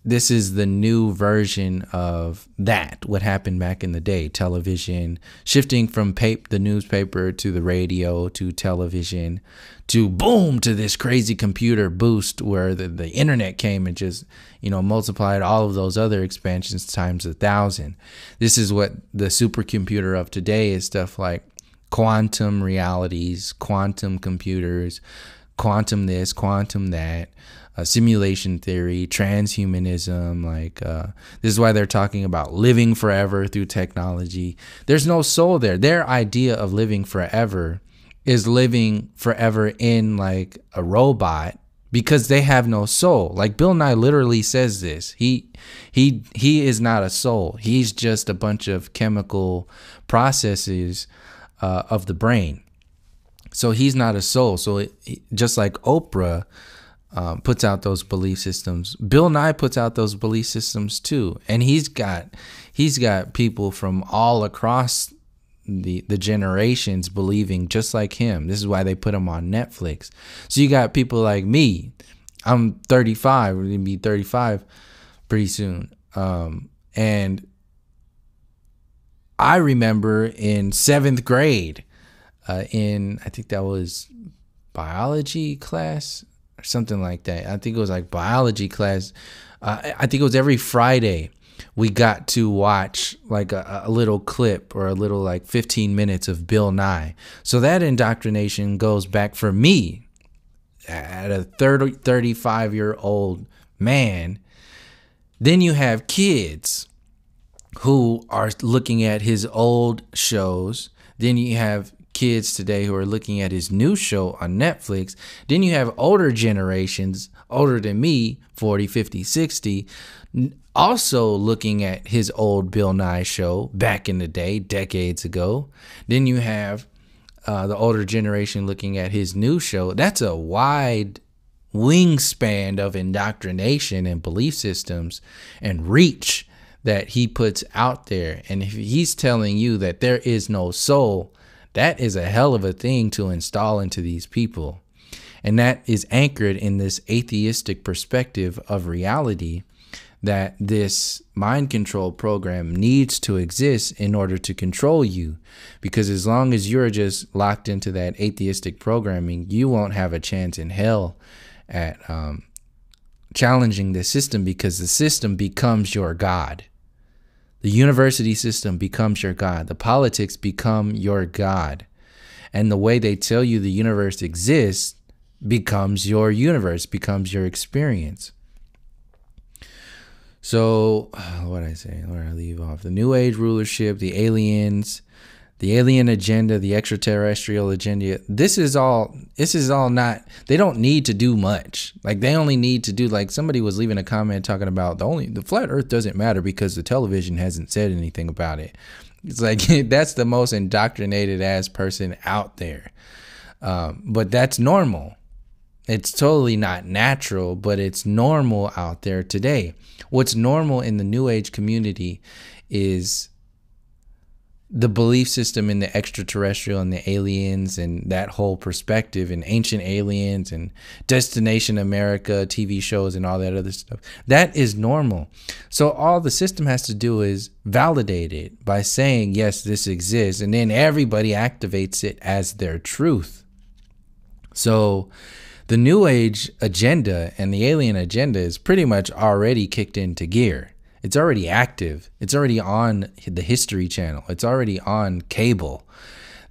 This is the new version of that, what happened back in the day. Television, shifting from the newspaper to the radio to television to boom to this crazy computer boost where the internet came and just, multiplied all of those other expansions times 1,000. This is what the supercomputer of today is, stuff like quantum realities, quantum computers, quantum this, quantum that, simulation theory, transhumanism. This is why they're talking about living forever through technology. There's no soul there. Their idea of living forever is living forever in like a robot because they have no soul. Like Bill Nye literally says this. He is not a soul. He's just a bunch of chemical processes of the brain. So he's not a soul. So just like Oprah puts out those belief systems, Bill Nye puts out those belief systems too. And he's got people from all across the generations believing just like him. This is why they put him on Netflix. So you got people like me. I'm 35. We're gonna be 35 pretty soon. And I remember in 7th grade, I think that was biology class or something like that. I think it was like biology class. I think it was every Friday we got to watch like a little clip or a little like 15 minutes of Bill Nye. So that indoctrination goes back for me at a 35-year-old man. Then you have kids who are looking at his old shows. Then you have kids today who are looking at his new show on Netflix. Then you have older generations, older than me, 40, 50, 60, also looking at his old Bill Nye show back in the day, decades ago. Then you have the older generation looking at his new show. That's a wide wingspan of indoctrination and belief systems and reach that he puts out there. And if he's telling you that there is no soul, that is a hell of a thing to install into these people. And that is anchored in this atheistic perspective of reality, that this mind control program needs to exist in order to control you. Because as long as you're just locked into that atheistic programming, you won't have a chance in hell at challenging the system, because the system becomes your God. The university system becomes your God. The politics become your God. And the way they tell you the universe exists becomes your universe, becomes your experience. So what did I say? Where did I leave off? The New Age rulership, the aliens, the alien agenda, the extraterrestrial agenda. This is all not, they don't need to do much. Like they only need to do, like somebody was leaving a comment talking about the flat earth doesn't matter because the television hasn't said anything about it. It's like, that's the most indoctrinated ass person out there. But that's normal. It's totally not natural, but it's normal out there today. What's normal in the New Age community is the belief system in the extraterrestrial and the aliens and that whole perspective and ancient aliens and Destination America TV shows and all that other stuff, that is normal. So all the system has to do is validate it by saying, yes, this exists, and then everybody activates it as their truth. So the New Age agenda and the alien agenda is pretty much already kicked into gear. It's already active. It's already on the History Channel. It's already on cable.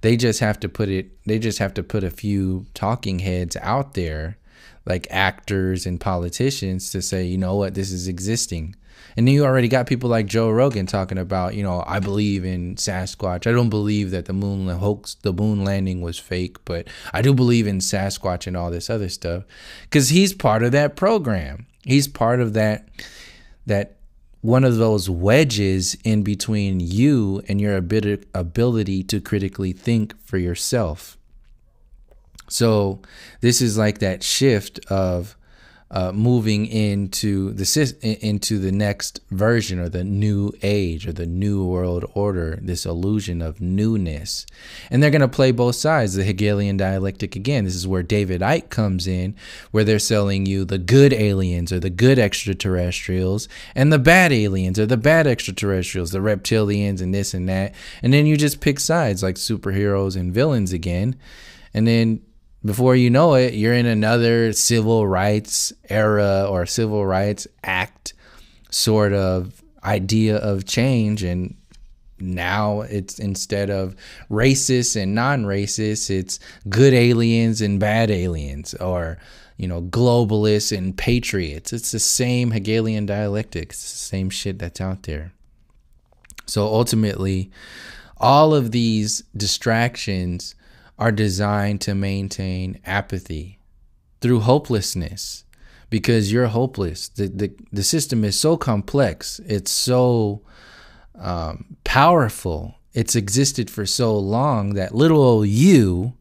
They just have to put it. They just have to put a few talking heads out there, like actors and politicians, to say, you know what, this is existing. And then you already got people like Joe Rogan talking about, you know, I believe in Sasquatch. I don't believe that the moon landing was fake, but I do believe in Sasquatch and all this other stuff, because he's part of that program. He's part of that one of those wedges in between you and your ability to critically think for yourself. So this is like that shift of moving into the next version, or the new age, or the new world order, this illusion of newness. And they're going to play both sides, the Hegelian dialectic again. This is where David Icke comes in, where they're selling you the good aliens or the good extraterrestrials, and the bad aliens or the bad extraterrestrials, the reptilians and this and that. And then you just pick sides like superheroes and villains again. And then before you know it, you're in another civil rights era or civil rights act sort of idea of change. And now it's, instead of racist and non-racist, it's good aliens and bad aliens, or, you know, globalists and patriots. It's the same Hegelian dialectic. It's the same shit that's out there. So ultimately, all of these distractions are designed to maintain apathy through hopelessness, because you're hopeless. The system is so complex. It's so powerful. It's existed for so long that little old you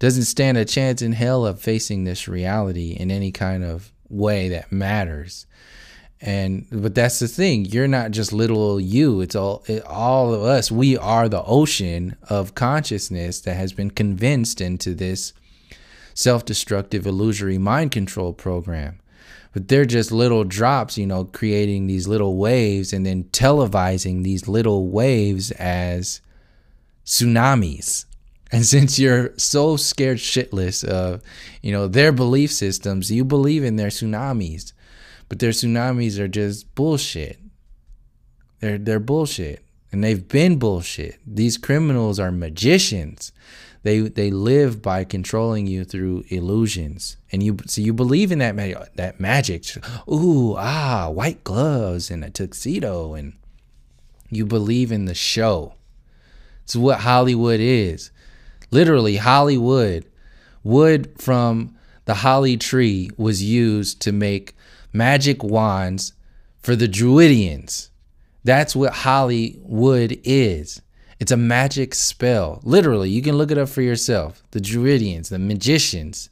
doesn't stand a chance in hell of facing this reality in any kind of way that matters. But that's the thing. You're not just little old you. It's all of us. We are the ocean of consciousness that has been convinced into this self-destructive illusory mind control program. But they're just little drops, you know, creating these little waves and then televising these little waves as tsunamis. And since you're so scared shitless of, you know, their belief systems, you believe in their tsunamis. But their tsunamis are just bullshit. They're bullshit. And they've been bullshit. These criminals are magicians. They live by controlling you through illusions. And you believe in that magic. Ooh, white gloves and a tuxedo. And you believe in the show. It's what Hollywood is. Literally, Hollywood. Wood from the holly tree was used to make magic wands for the Druidians. That's what Hollywood is. It's a magic spell. Literally, you can look it up for yourself. The Druidians, the magicians,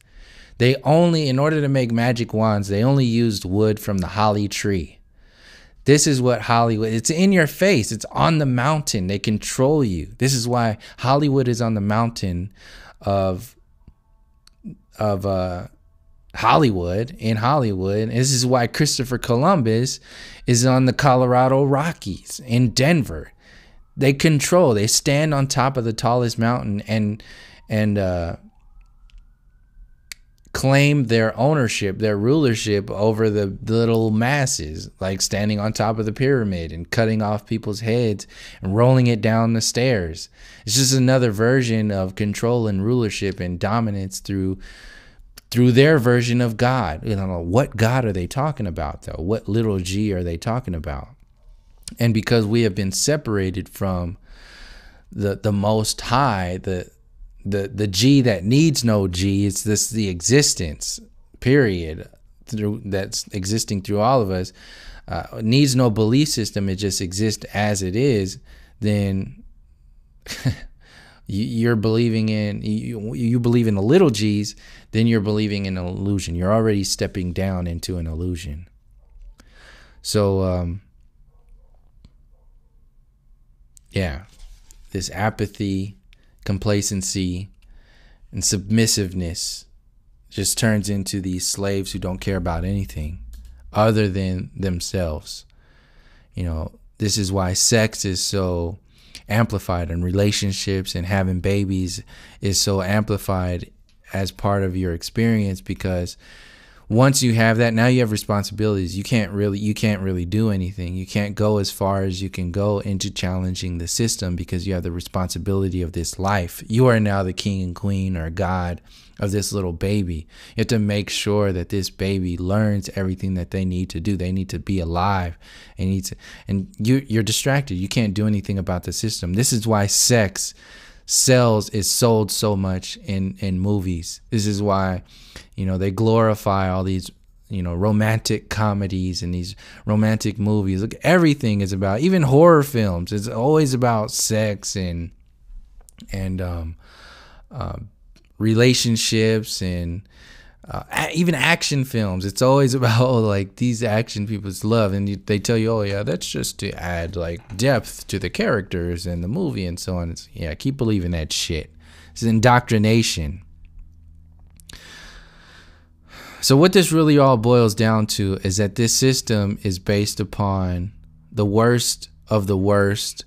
they only, in order to make magic wands, they only used wood from the holly tree. This is what Hollywood, it's in your face. It's on the mountain. They control you. This is why Hollywood is on the mountain of Hollywood, in Hollywood. And this is why Christopher Columbus is on the Colorado Rockies in Denver. They control, they stand on top of the tallest mountain and claim their ownership, their rulership over the little masses, like standing on top of the pyramid and cutting off people's heads and rolling it down the stairs. It's just another version of control and rulership and dominance through their version of God. You know, what God are they talking about, though? What little g are they talking about? And because we have been separated from the Most High, the G that needs no G, it's the existence, period, that's existing through all of us, needs no belief system. It just exists as it is. Then you're believing in, you believe in the little g's, then you're believing in an illusion. You're already stepping down into an illusion. So yeah, this apathy, complacency, and submissiveness just turns into these slaves who don't care about anything other than themselves. You know, this is why sex is so amplified, and relationships and having babies is so amplified as part of your experience, because once you have that, now you have responsibilities. You can't really do anything. You can't go as far as you can go into challenging the system, because you have the responsibility of this life. You are now the king and queen or god of this little baby. You have to make sure that this baby learns everything that they need to do. They need to be alive. And you're distracted. You can't do anything about the system. This is why sex is sold so much in movies. This is why, you know, they glorify all these, you know, romantic comedies and these romantic movies. Look, everything is about, even horror films, it's always about sex and relationships, and even action films. It's always about like these action people's love, and they tell you, oh yeah, that's just to add like depth to the characters and the movie and so on. It's, yeah, keep believing that shit. It's indoctrination. So what this really all boils down to is that this system is based upon the worst of the worst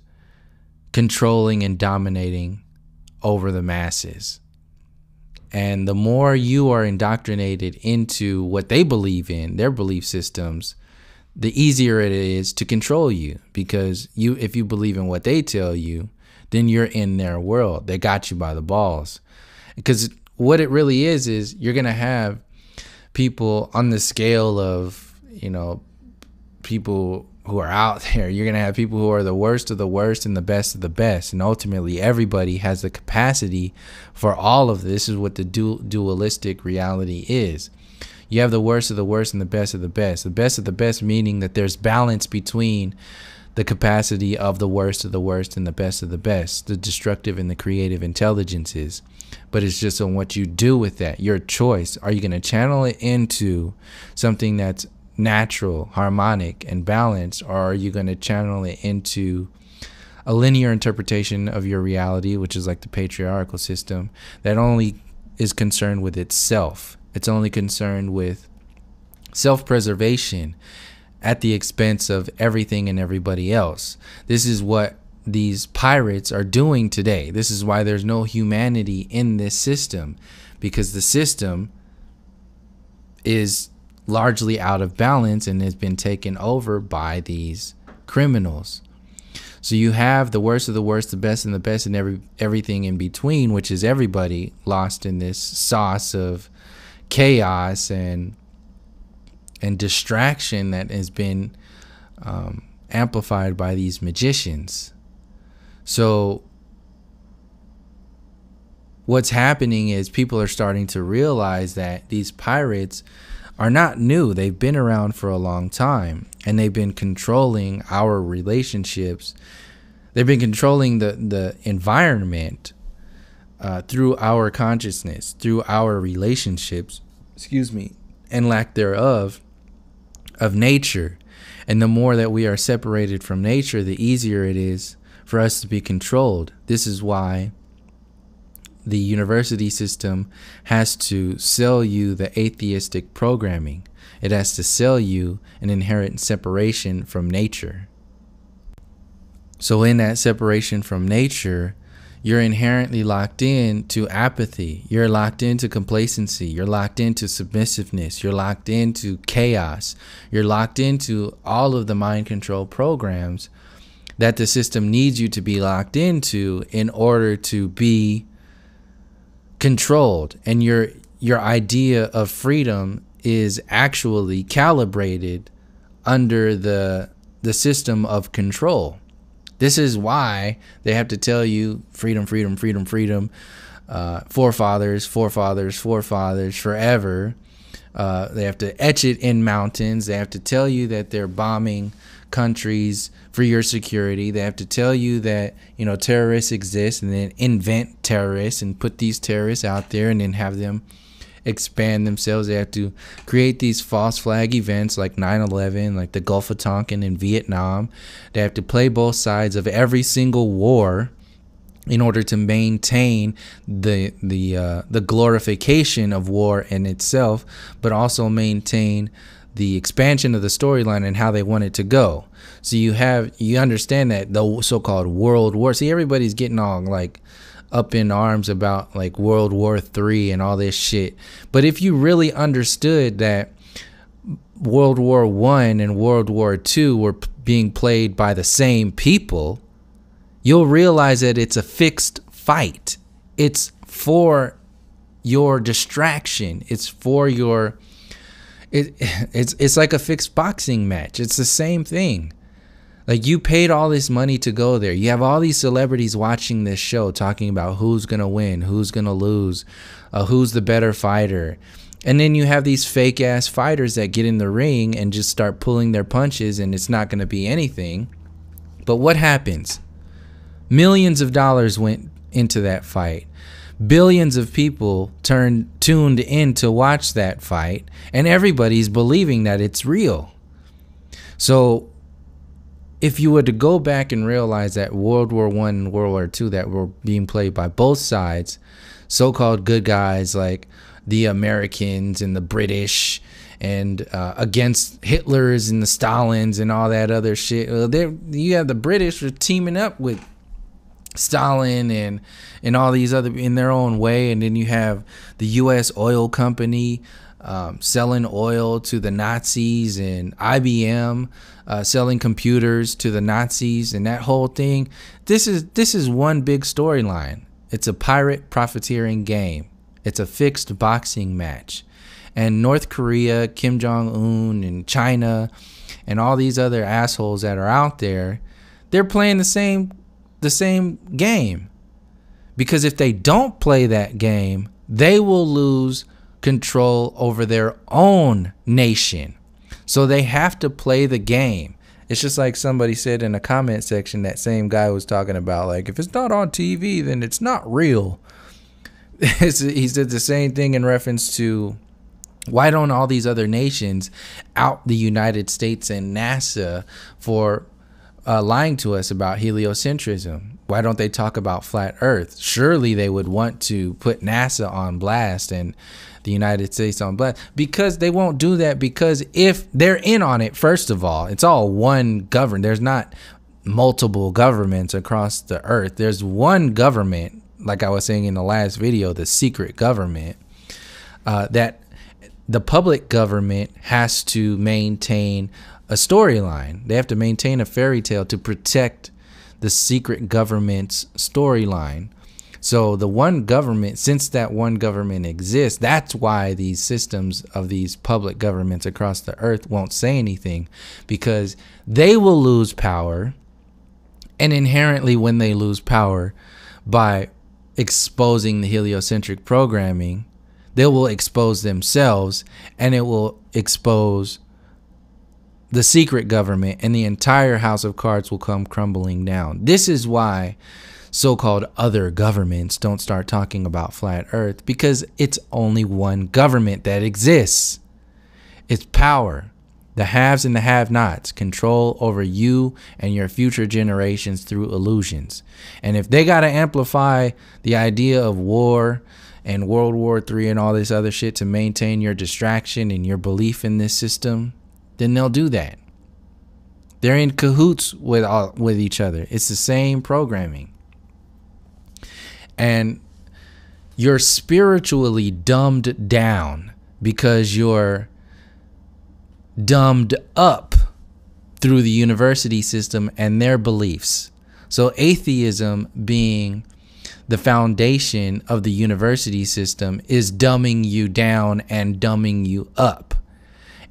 controlling and dominating over the masses. And the more you are indoctrinated into what they believe in, their belief systems, the easier it is to control you. Because if you believe in what they tell you, then you're in their world. They got you by the balls. Because what it really is you're going to have people on the scale of, you know, people who are out there. You're going to have people who are the worst of the worst and the best of the best. And ultimately, everybody has the capacity for all of this. This is what the dualistic reality is. You have the worst of the worst and the best of the best. The best of the best meaning that there's balance between the capacity of the worst of the worst and the best of the best, the destructive and the creative intelligences. But it's just on what you do with that, your choice. Are you going to channel it into something that's natural, harmonic, and balanced, or are you going to channel it into a linear interpretation of your reality, which is like the patriarchal system that only is concerned with itself? It's only concerned with self-preservation at the expense of everything and everybody else. This is what these pirates are doing today. This is why there's no humanity in this system, because the system is largely out of balance and has been taken over by these criminals. So you have the worst of the worst, the best and the best, and everything in between, which is everybody lost in this sauce of chaos and distraction that has been amplified by these magicians. So what's happening is people are starting to realize that these pirates are not new. They've been around for a long time, and they've been controlling our relationships. They've been controlling the environment through our consciousness, through our relationships, and lack thereof, of nature. And the more that we are separated from nature, the easier it is for us to be controlled. This is why the university system has to sell you the atheistic programming. It has to sell you an inherent separation from nature. So in that separation from nature, you're inherently locked in to apathy. You're locked into complacency. You're locked into submissiveness. You're locked into chaos. You're locked into all of the mind control programs that the system needs you to be locked into in order to be controlled. And your idea of freedom is actually calibrated under the system of control. This is why they have to tell you freedom, freedom, freedom, freedom, forefathers, forefathers, forefathers, forever. They have to etch it in mountains. They have to tell you that they're bombing countries for your security. They have to tell you that, you know, terrorists exist, and then invent terrorists and put these terrorists out there and then have them expand themselves. They have to create these false flag events like 9/11, like the Gulf of Tonkin in Vietnam. They have to play both sides of every single war in order to maintain the glorification of war in itself, but also maintain the expansion of the storyline and how they want it to go. So you understand that the so-called world war. See, everybody's getting all like up in arms about like World War III and all this shit. But if you really understood that World War I and World War II were being played by the same people, you'll realize that it's a fixed fight. It's for your distraction. It's for your it's like a fixed boxing match. It's the same thing. Like, you paid all this money to go there. You have all these celebrities watching this show talking about who's going to win, who's going to lose, who's the better fighter. And then you have these fake ass fighters that get in the ring and just start pulling their punches, and it's not going to be anything. But what happens? Millions of dollars went into that fight. Billions of people tuned in to watch that fight, and everybody's believing that it's real. So if you were to go back and realize that World War I and World War II that were being played by both sides, so-called good guys like the Americans and the British, and against Hitlers and the Stalins and all that other shit. You have the British were teaming up with Stalin and all these other in their own way, and then you have the U.S. oil company selling oil to the Nazis, and IBM selling computers to the Nazis, and that whole thing. This is one big storyline. It's a pirate profiteering game. It's a fixed boxing match, and North Korea, Kim Jong-un, and China, and all these other assholes that are out there, they're playing the same game. Because if they don't play that game, they will lose control over their own nation. So they have to play the game. It's just like somebody said in a comment section, that same guy was talking about, like, if it's not on TV, then it's not real. He said the same thing in reference to, why don't all these other nations out the United States and NASA for lying to us about heliocentrism? Why don't they talk about flat Earth? Surely they would want to put NASA on blast and the United States on blast. Because they won't do that, because if they're in on it, first of all, it's all one government. There's not multiple governments across the earth. There's one government, like I was saying in the last video, the secret government, that the public government has to maintain a storyline. They have to maintain a fairy tale to protect the secret government's storyline. So the one government, since that one government exists, that's why these systems of these public governments across the earth won't say anything, because they will lose power. And inherently, when they lose power by exposing the heliocentric programming, they will expose themselves, and it will expose the secret government, and the entire house of cards will come crumbling down. This is why so-called other governments don't start talking about flat earth, because it's only one government that exists. It's power. The haves and the have-nots control over you and your future generations through illusions. And if they got to amplify the idea of war and World War III and all this other shit to maintain your distraction and your belief in this system, then they'll do that. They're in cahoots with each other. It's the same programming. And you're spiritually dumbed down because you're dumbed up through the university system and their beliefs. So atheism, being the foundation of the university system, is dumbing you down and dumbing you up.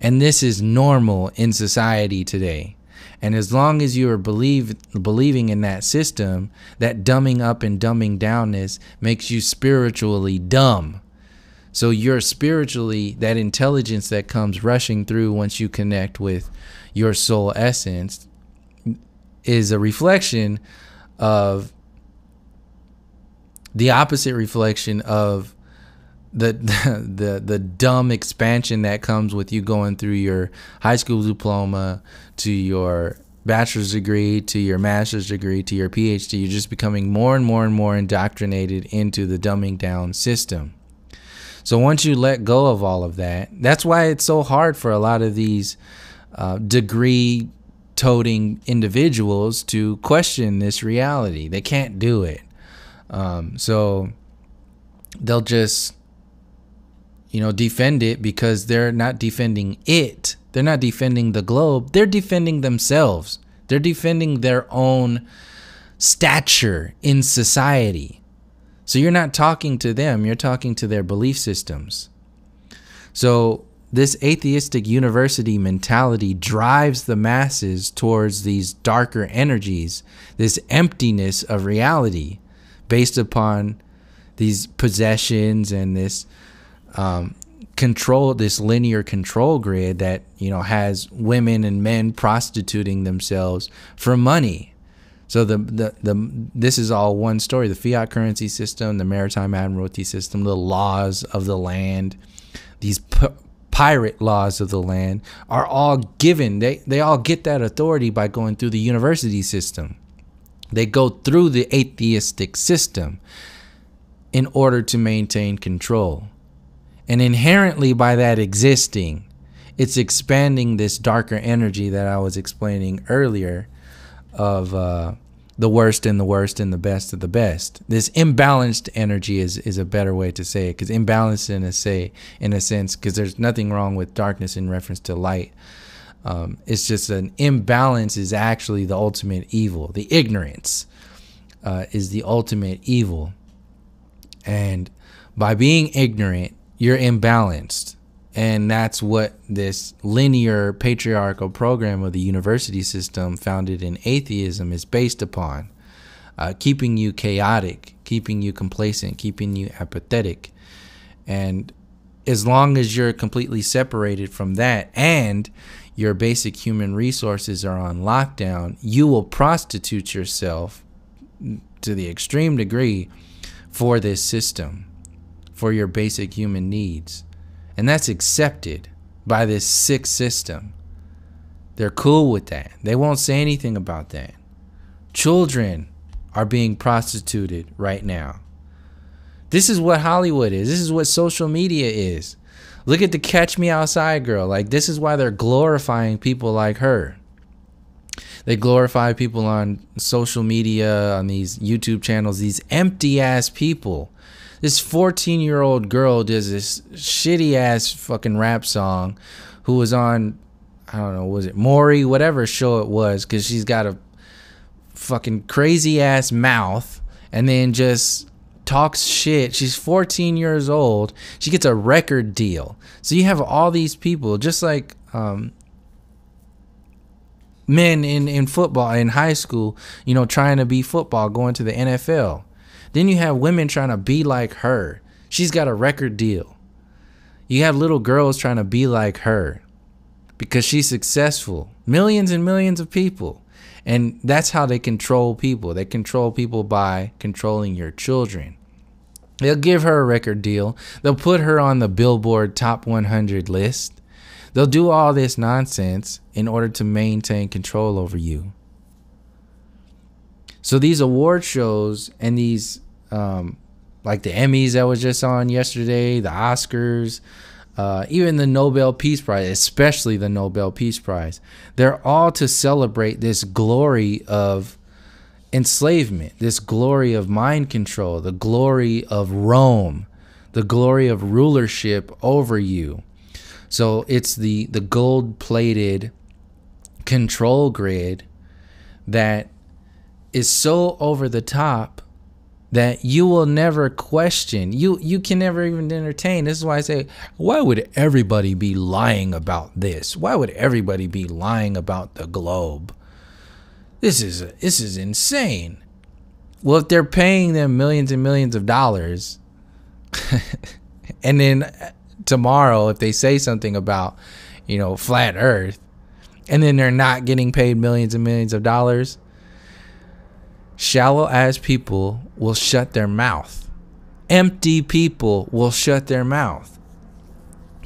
And this is normal in society today. And as long as you are believing in that system, that dumbing up and dumbing downness makes you spiritually dumb. So you're spiritually, that intelligence that comes rushing through once you connect with your soul essence is a reflection of the opposite reflection of the dumb expansion that comes with you going through your high school diploma to your bachelor's degree to your master's degree to your PhD, you're just becoming more and more and more indoctrinated into the dumbing down system. So once you let go of all of that, that's why it's so hard for a lot of these degree toting individuals to question this reality. They can't do it. So they'll just, defend it, because they're not defending it. They're not defending the globe. They're defending themselves. They're defending their own stature in society. So you're not talking to them. You're talking to their belief systems. So this atheistic university mentality drives the masses towards these darker energies, this emptiness of reality based upon these possessions and this control, this linear control grid that, has women and men prostituting themselves for money. So this is all one story. The fiat currency system, the maritime admiralty system, the laws of the land, these pirate laws of the land are all given. They all get that authority by going through the university system. They go through the atheistic system in order to maintain control. And inherently by that existing, it's expanding this darker energy that I was explaining earlier of the worst and the worst and the best of the best. This imbalanced energy is a better way to say it, because imbalanced in a sense, because there's nothing wrong with darkness in reference to light. It's just an imbalance is actually the ultimate evil. The ignorance is the ultimate evil. And by being ignorant, you're imbalanced. And that's what this linear patriarchal program of the university system founded in atheism is based upon. Keeping you chaotic, keeping you complacent, keeping you apathetic. And as long as you're completely separated from that and your basic human resources are on lockdown, you will prostitute yourself to the extreme degree for this system, for your basic human needs. And that's accepted by this sick system. They're cool with that. They won't say anything about that. Children are being prostituted right now. This is what Hollywood is. This is what social media is. Look at the Catch Me Outside girl. Like, this is why they're glorifying people like her. They glorify people on social media, on these YouTube channels, these empty ass people. This 14-year-old girl does this shitty ass fucking rap song who was on, I don't know, was it Maury, whatever show it was, because she's got a fucking crazy ass mouth and then just talks shit. She's 14 years old. She gets a record deal. So you have all these people, just like men in football, in high school, trying to be football, going to the NFL. Then you have women trying to be like her. She's got a record deal. You have little girls trying to be like her because she's successful. Millions and millions of people. And that's how they control people. They control people by controlling your children. They'll give her a record deal. They'll put her on the Billboard Top 100 list. They'll do all this nonsense in order to maintain control over you. So these award shows and these, like the Emmys that was just on yesterday, the Oscars, even the Nobel Peace Prize, especially the Nobel Peace Prize, they're all to celebrate this glory of enslavement, this glory of mind control, the glory of Rome, the glory of rulership over you. So it's the gold-plated control grid that is so over the top that you will never question. You can never even entertain. This is why I say, why would everybody be lying about this? Why would everybody be lying about the globe? This is insane. Well, if they're paying them millions and millions of dollars, and then tomorrow if they say something about, flat earth, and then they're not getting paid millions and millions of dollars, shallow ass people will shut their mouth. Empty people will shut their mouth.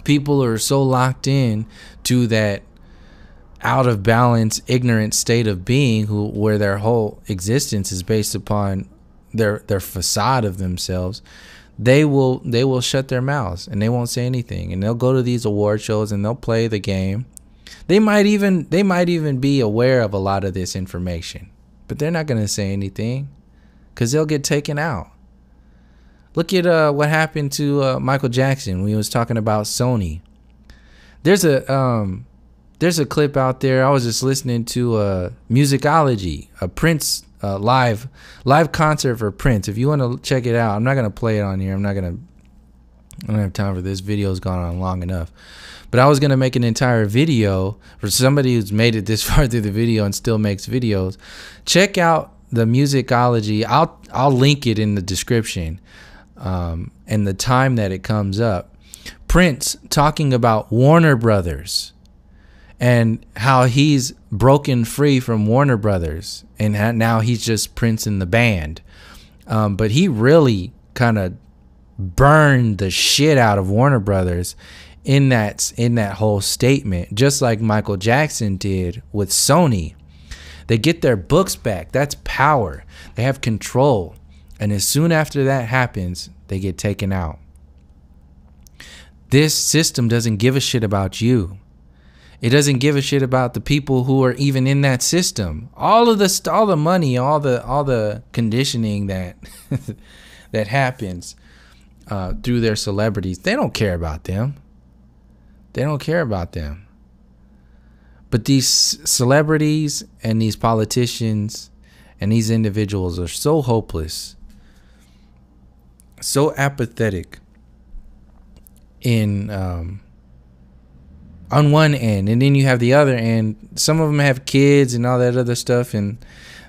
People are so locked in to that out of balance, ignorant state of being, where their whole existence is based upon their facade of themselves, they will shut their mouths and they won't say anything, and they'll go to these award shows and they'll play the game. They might even be aware of a lot of this information, but they're not going to say anything because they'll get taken out. Look at what happened to Michael Jackson when he was talking about Sony. There's a clip out there. I was just listening to Musicology, a Prince live concert for Prince. If you want to check it out, I'm not gonna play it on here. I don't have time for this. Video's gone on long enough. But I was gonna make an entire video for somebody who's made it this far through the video and still makes videos. Check out the Musicology. I'll link it in the description, and the time that it comes up. Prince talking about Warner Brothers and how he's broken free from Warner Brothers, and now he's just Prince in the band. But he really kind of burned the shit out of Warner Brothers in that whole statement, just like Michael Jackson did with Sony. They get their books back. That's power. They have control. And as soon after that happens, they get taken out. This system doesn't give a shit about you. It doesn't give a shit about the people who are even in that system. All the money, all the conditioning that that happens through their celebrities, they don't care about them. They don't care about them. But these celebrities and these politicians and these individuals are so hopeless, so apathetic in on one end, and then you have the other end. Some of them have kids and all that other stuff, and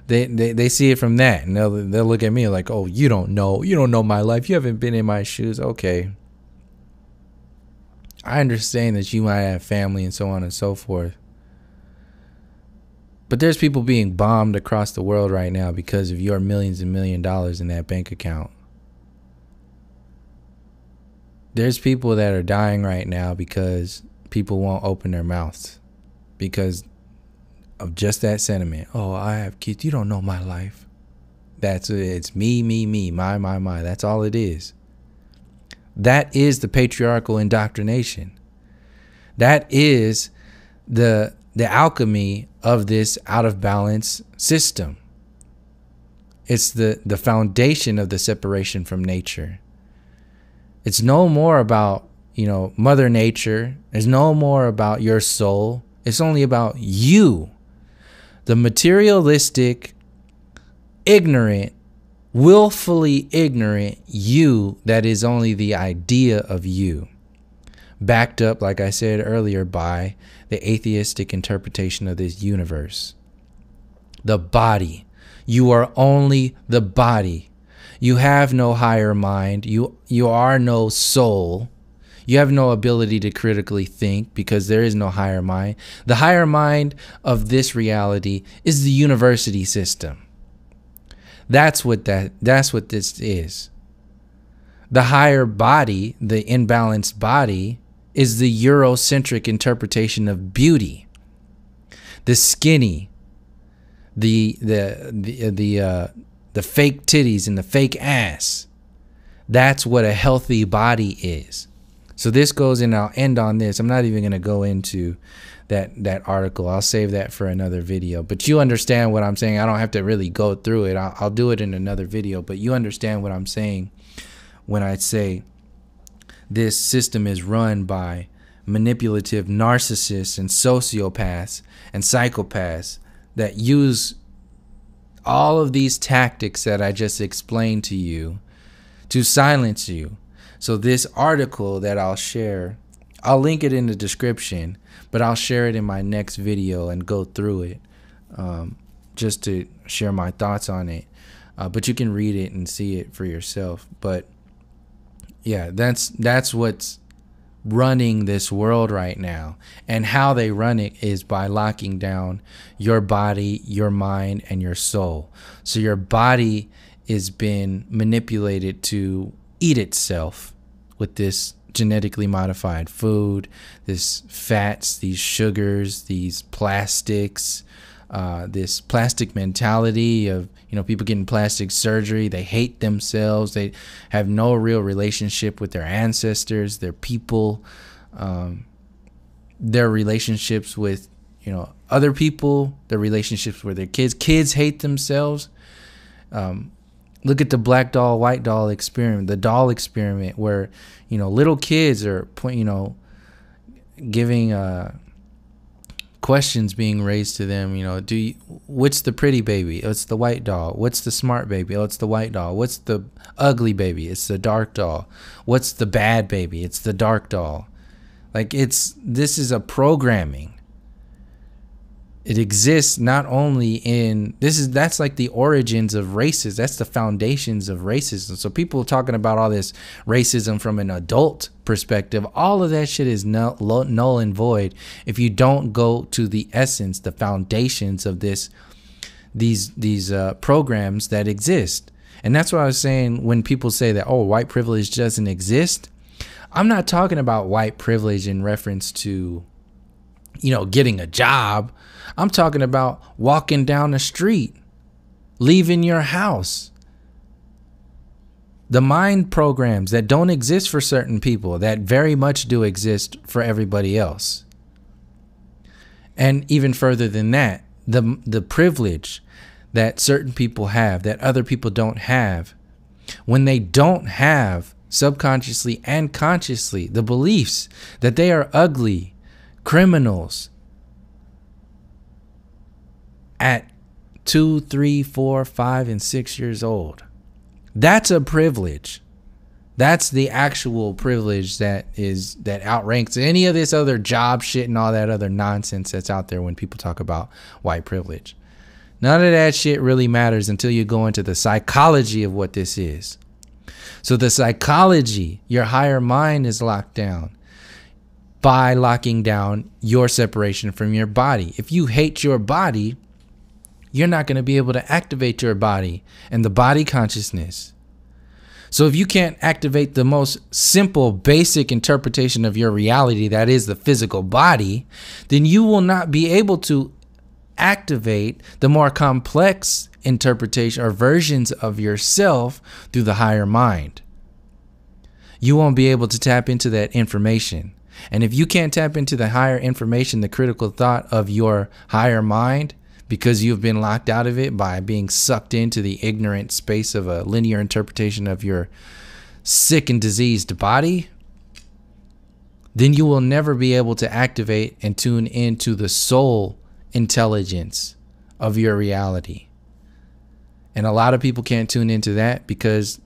they see it from that, and they'll look at me like, oh, you don't know my life, you haven't been in my shoes. Okay, I understand that you might have family and so on and so forth, but there's people being bombed across the world right now because of your millions and $1 million in that bank account. There's people that are dying right now because people won't open their mouths because of just that sentiment. Oh, I have kids. You don't know my life. It's me, my. That's all it is. That is the patriarchal indoctrination. That is the alchemy of this out of balance system. It's the foundation of the separation from nature. It's no more about, Mother Nature. There's no more about your soul. It's only about you. The materialistic, ignorant, willfully ignorant you that is only the idea of you. Backed up, like I said earlier, by the atheistic interpretation of this universe. The body. You are only the body. You have no higher mind. You are no soul. You have no ability to critically think because there is no higher mind. The higher mind of this reality is the university system. That's what this is. The higher body, the imbalanced body, is the Eurocentric interpretation of beauty. The skinny, the fake titties and the fake ass. That's what a healthy body is. So this goes, and I'll end on this. I'm not even going to go into that article. I'll save that for another video. But you understand what I'm saying. I don't have to really go through it. I'll do it in another video. But you understand what I'm saying when I say this system is run by manipulative narcissists and sociopaths and psychopaths that use all of these tactics that I just explained to you to silence you. So this article that I'll share, I'll link it in the description, but I'll share it in my next video and go through it just to share my thoughts on it. But you can read it and see it for yourself. But yeah, that's what's running this world right now. And how they run it is by locking down your body, your mind, and your soul. So your body is been manipulated to eat itself with this genetically modified food, this fats, these sugars, these plastics, this plastic mentality of, people getting plastic surgery. They hate themselves. They have no real relationship with their ancestors, their people, their relationships with, other people, their relationships with their kids. Kids hate themselves. Look at the black doll, white doll experiment, the doll experiment, where, little kids are, giving questions being raised to them. What's the pretty baby? Oh, it's the white doll. What's the smart baby? Oh, it's the white doll. What's the ugly baby? It's the dark doll. What's the bad baby? It's the dark doll. This is a programming. It exists not only in that's like the origins of races. That's the foundations of racism. So people talking about all this racism from an adult perspective, all of that shit is null and void if you don't go to the essence, the foundations of these programs that exist. And that's what I was saying when people say that, oh, white privilege doesn't exist. I'm not talking about white privilege in reference to, getting a job. I'm talking about walking down the street, leaving your house. The mind programs that don't exist for certain people that very much do exist for everybody else. And even further than that, the privilege that certain people have that other people don't have, when they don't have subconsciously and consciously the beliefs that they are ugly, criminals, at 2, 3, 4, 5, and 6 years old. That's a privilege. That's the actual privilege that outranks any of this other job shit and all that other nonsense that's out there when people talk about white privilege. None of that shit really matters until you go into the psychology of what this is. So the psychology, your higher mind is locked down by locking down your separation from your body. If you hate your body, you're not going to be able to activate your body and the body consciousness. So if you can't activate the most simple, basic interpretation of your reality, that is the physical body, then you will not be able to activate the more complex interpretation or versions of yourself through the higher mind. You won't be able to tap into that information. And if you can't tap into the higher information, the critical thought of your higher mind, because you've been locked out of it by being sucked into the ignorant space of a linear interpretation of your sick and diseased body, then you will never be able to activate and tune into the soul intelligence of your reality. And a lot of people can't tune into that because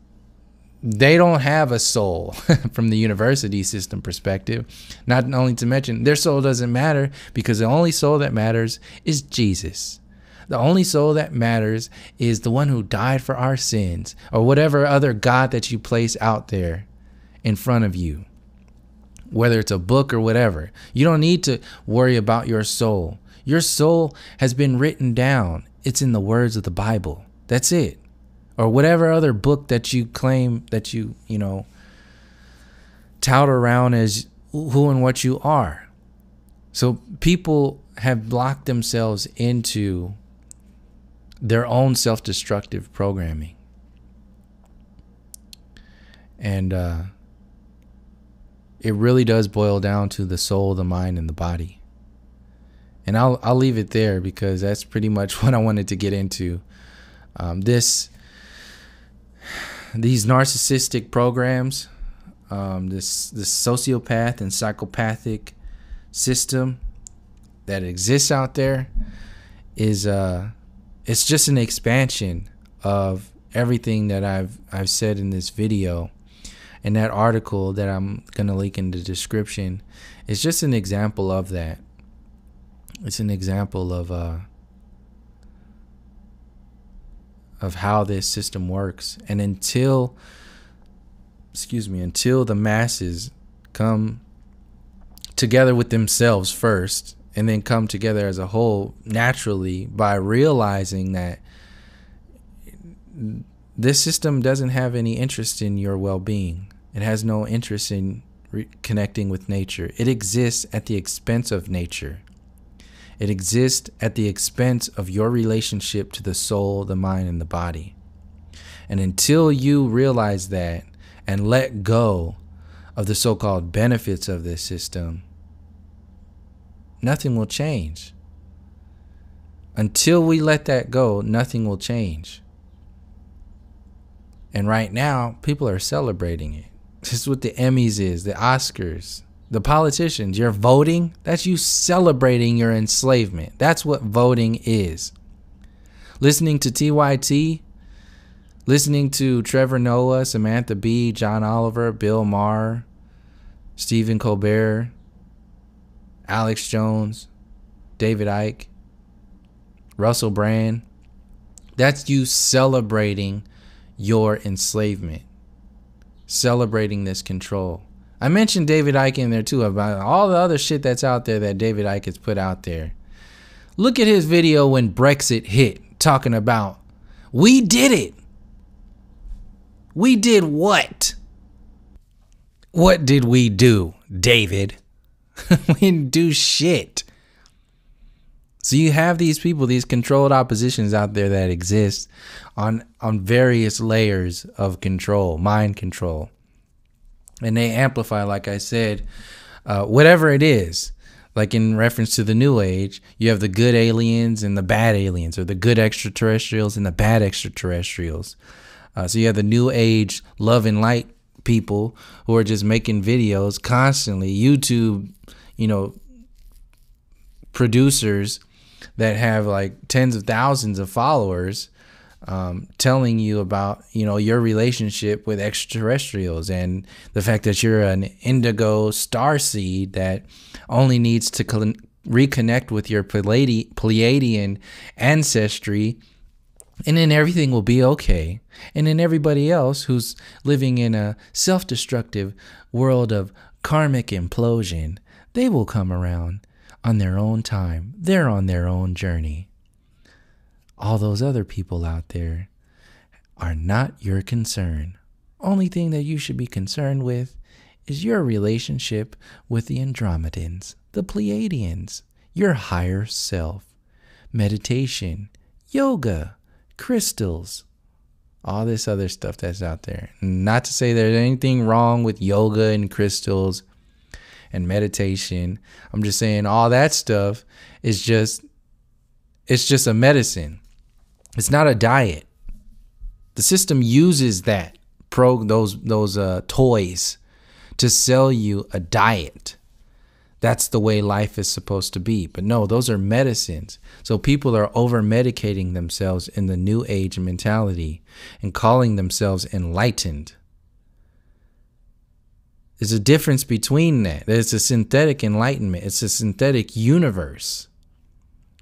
they don't have a soul from the university system perspective. Not only to mention their soul doesn't matter because the only soul that matters is Jesus. The only soul that matters is the one who died for our sins, or whatever other God that you place out there in front of you, whether it's a book or whatever. You don't need to worry about your soul. Your soul has been written down. It's in the words of the Bible. That's it. Or whatever other book that you claim that you tout around as who and what you are. So people have blocked themselves into their own self-destructive programming. And it really does boil down to the soul, the mind, and the body. And I'll leave it there because that's pretty much what I wanted to get into. These narcissistic programs, this sociopath and psychopathic system that exists out there is it's just an expansion of everything that I've said in this video. And that article that I'm gonna link in the description is just an example of that. It's an example of how this system works. And until the masses come together with themselves first and then come together as a whole naturally by realizing that this system doesn't have any interest in your well-being. It has no interest in connecting with nature. It exists at the expense of nature. It exists at the expense of your relationship to the soul, the mind, and the body. And until you realize that and let go of the so-called benefits of this system, nothing will change. Until we let that go, nothing will change. And right now, people are celebrating it. This is what the Emmys is, the Oscars, the politicians. You're voting. That's you celebrating your enslavement. That's what voting is. Listening to TYT, listening to Trevor Noah, Samantha Bee, John Oliver, Bill Maher, Stephen Colbert, Alex Jones, David Icke, Russell Brand. That's you celebrating your enslavement, celebrating this control. I mentioned David Icke in there too, about all the other shit that's out there that David Icke has put out there. Look at his video when Brexit hit, talking about, we did it. We did what? What did we do, David? We didn't do shit. So you have these people, these controlled oppositions out there that exist on various layers of control, mind control. And they amplify, like I said, whatever it is. Like in reference to the New Age, you have the good aliens and the bad aliens, or the good extraterrestrials and the bad extraterrestrials. So you have the New Age love and light people who are just making videos constantly. YouTube, producers that have like tens of thousands of followers, telling you about, your relationship with extraterrestrials and the fact that you're an indigo starseed that only needs to reconnect with your Pleiadian ancestry, and then everything will be okay. And then everybody else who's living in a self-destructive world of karmic implosion, they will come around on their own time. They're on their own journey. All those other people out there are not your concern. Only thing that you should be concerned with is your relationship with the Andromedans, the Pleiadians, your higher self, meditation, yoga, crystals, all this other stuff that's out there. Not to say there's anything wrong with yoga and crystals and meditation. I'm just saying all that stuff is just a medicine. It's not a diet. The system uses those toys to sell you a diet. That's the way life is supposed to be. But no, those are medicines. So people are over-medicating themselves in the New Age mentality and calling themselves enlightened. There's a difference between that. There's a synthetic enlightenment. It's a synthetic universe.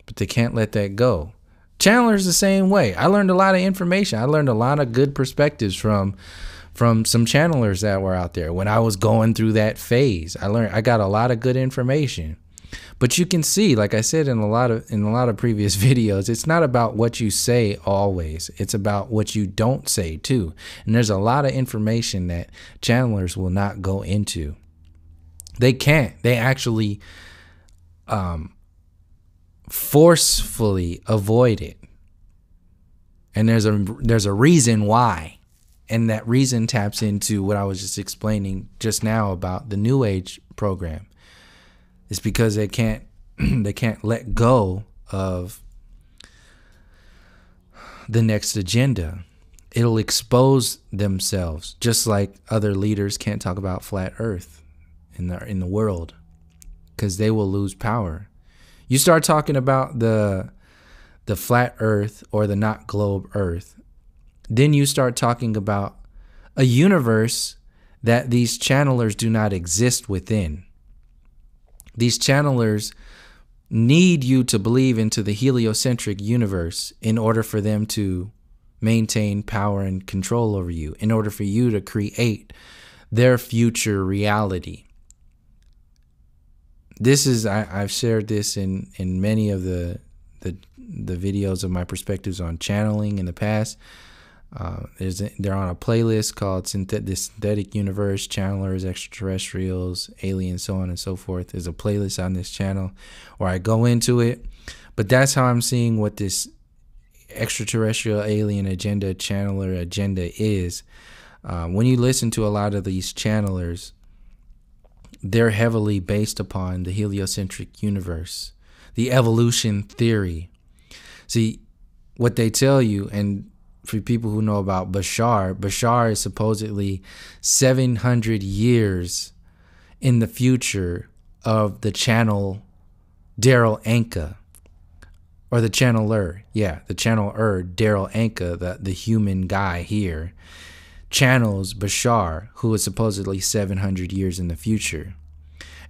But they can't let that go. Chandler's the same way. I learned a lot of information. I learned a lot of good perspectives from some channelers that were out there. When I was going through that phase, I got a lot of good information. But you can see, like I said in a lot of previous videos, it's not about what you say always. It's about what you don't say too. And there's a lot of information that channelers will not go into. They can't. They actually forcefully avoid it. And there's a reason why. And that reason taps into what I was just explaining just now about the New Age program. It's because they can't let go of the next agenda. It'll expose themselves, just like other leaders can't talk about flat Earth in the world, because they will lose power. You start talking about the flat Earth or the not globe Earth, then you start talking about a universe that these channelers do not exist within. These channelers need you to believe into the heliocentric universe in order for them to maintain power and control over you, in order for you to create their future reality. This is, I've shared this in many of the videos of my perspectives on channeling in the past. They're on a playlist called the Synthetic Universe, Channelers, Extraterrestrials, Aliens, so on and so forth. There's a playlist on this channel where I go into it. But that's how I'm seeing what this extraterrestrial alien agenda, channeler agenda is. When you listen to a lot of these channelers, they're heavily based upon the heliocentric universe, the evolution theory. See, what they tell you, and for people who know about Bashar is supposedly 700 years in the future of the channel Daryl Anka, or the channeler. Yeah, the channeler, Daryl Anka, the human guy here, channels Bashar, who is supposedly 700 years in the future.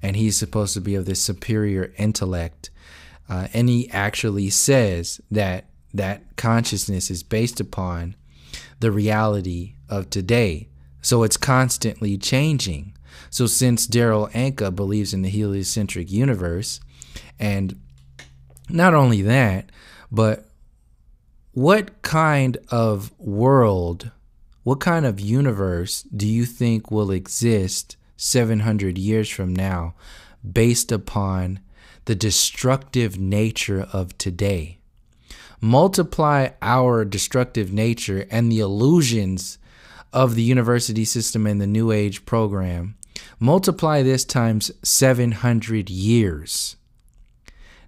And he's supposed to be of this superior intellect. And he actually says that consciousness is based upon the reality of today. So it's constantly changing. So since Daryl Anka believes in the heliocentric universe, and not only that, but what kind of world, what kind of universe do you think will exist 700 years from now based upon the destructive nature of today? Multiply our destructive nature and the illusions of the university system and the New Age program. Multiply this times 700 years.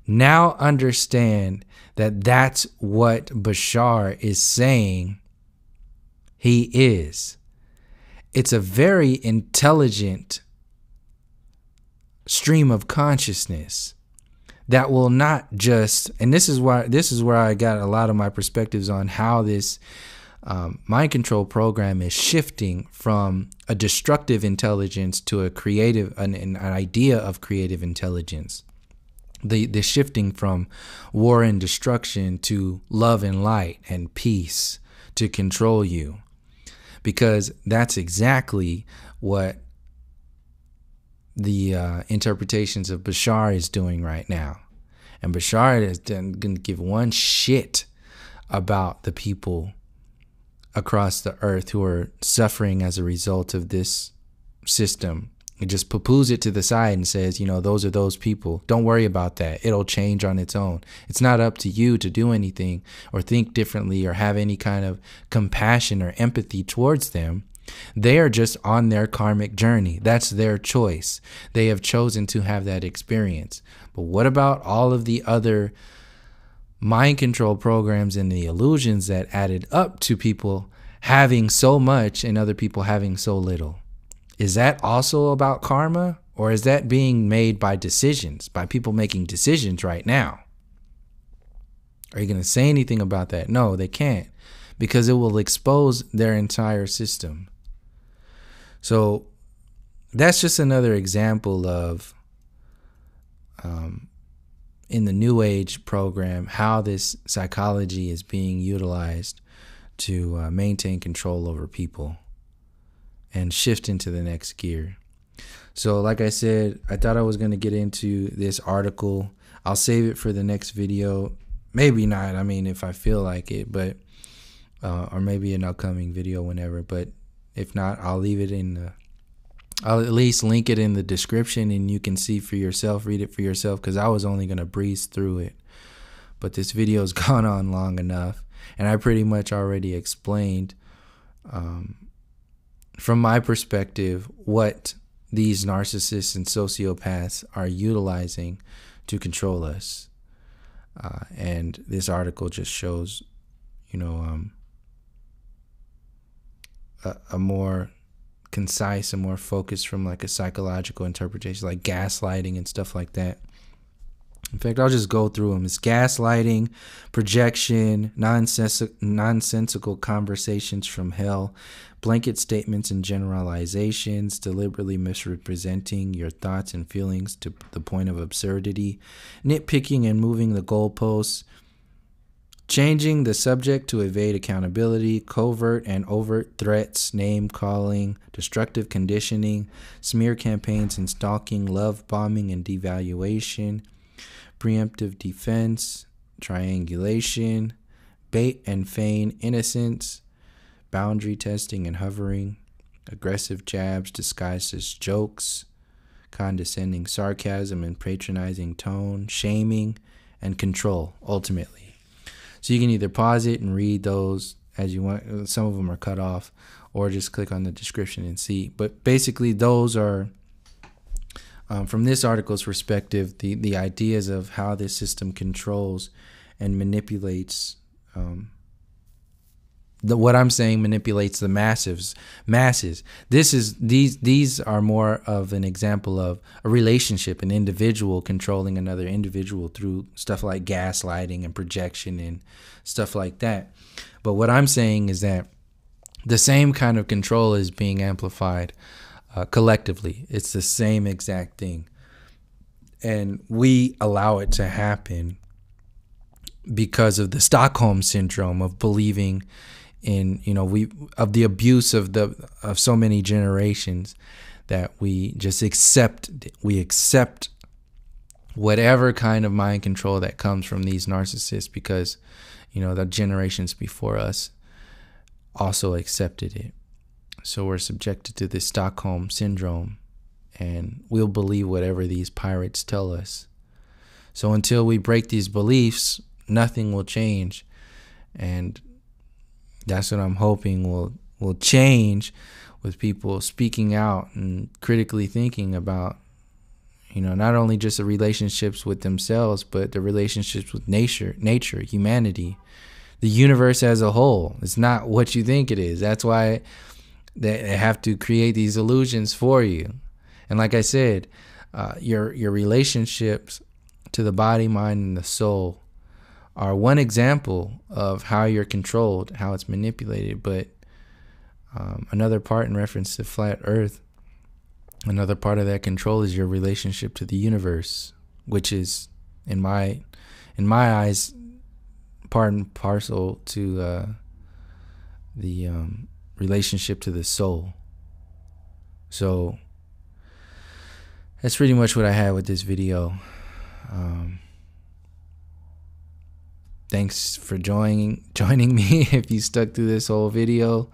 Now understand that that's what Bashar is saying he is. It's a very intelligent stream of consciousness that will not just, and this is where I got a lot of my perspectives on how this mind control program is shifting from a destructive intelligence to a creative, an idea of creative intelligence. The shifting from war and destruction to love and light and peace to control you, because that's exactly what the interpretations of Bashar is doing right now. And Bashar is going to give one shit about the people across the earth who are suffering as a result of this system. He just poo-poos it to the side and says, you know, those are those people. Don't worry about that. It'll change on its own. It's not up to you to do anything or think differently or have any kind of compassion or empathy towards them. They are just on their karmic journey. That's their choice. They have chosen to have that experience. But what about all of the other mind control programs and the illusions that added up to people having so much and other people having so little? Is that also about karma? Or is that being made by decisions, by people making decisions right now? Are you going to say anything about that? No, they can't, because it will expose their entire system. So that's just another example of, in the New Age program, how this psychology is being utilized to maintain control over people and shift into the next gear. So like I said, I thought I was going to get into this article. I'll save it for the next video. Maybe not. I mean, if I feel like it, but or maybe an upcoming video whenever. But if not, I'll leave it in the, I'll at least link it in the description and you can see for yourself, read it for yourself, because I was only going to breeze through it. But this video's gone on long enough, and I pretty much already explained from my perspective what these narcissists and sociopaths are utilizing to control us. And this article just shows, you know, a more concise and more focused from like a psychological interpretation, like gaslighting and stuff like that. In fact, I'll just go through them. It's gaslighting, projection, nonsensical conversations from hell, blanket statements and generalizations, deliberately misrepresenting your thoughts and feelings to the point of absurdity, nitpicking and moving the goalposts, changing the subject to evade accountability, covert and overt threats, name calling, destructive conditioning, smear campaigns and stalking, love bombing and devaluation, preemptive defense, triangulation, bait and feign innocence, boundary testing and hovering, aggressive jabs disguised as jokes, condescending sarcasm and patronizing tone, shaming, and control, ultimately. So you can either pause it and read those as you want. Some of them are cut off, or just click on the description and see. But basically, those are, from this article's perspective, the ideas of how this system controls and manipulates what I'm saying manipulates the masses. These are more of an example of a relationship, an individual controlling another individual through stuff like gaslighting and projection and stuff like that. But what I'm saying is that the same kind of control is being amplified collectively. It's the same exact thing. And we allow it to happen because of the Stockholm syndrome of believing in, of the abuse of so many generations, that we just accept whatever kind of mind control that comes from these narcissists, because the generations before us also accepted it. So we're subjected to this Stockholm syndrome, and we'll believe whatever these pirates tell us. So until we break these beliefs, nothing will change. And that's what I'm hoping will change, with people speaking out and critically thinking about, not only just the relationships with themselves, but the relationships with nature, humanity, the universe as a whole. It's not what you think it is. That's why they have to create these illusions for you. And like I said, your relationships to the body, mind, and the soul are one example of how you're controlled, how it's manipulated. But another part, in reference to flat earth, another part of that control is your relationship to the universe, which is, in my eyes, part and parcel to the relationship to the soul. So that's pretty much what I had with this video. Thanks for joining me if you stuck through this whole video.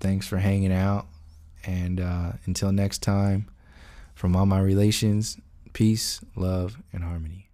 Thanks for hanging out. And until next time, from all my relations, peace, love, and harmony.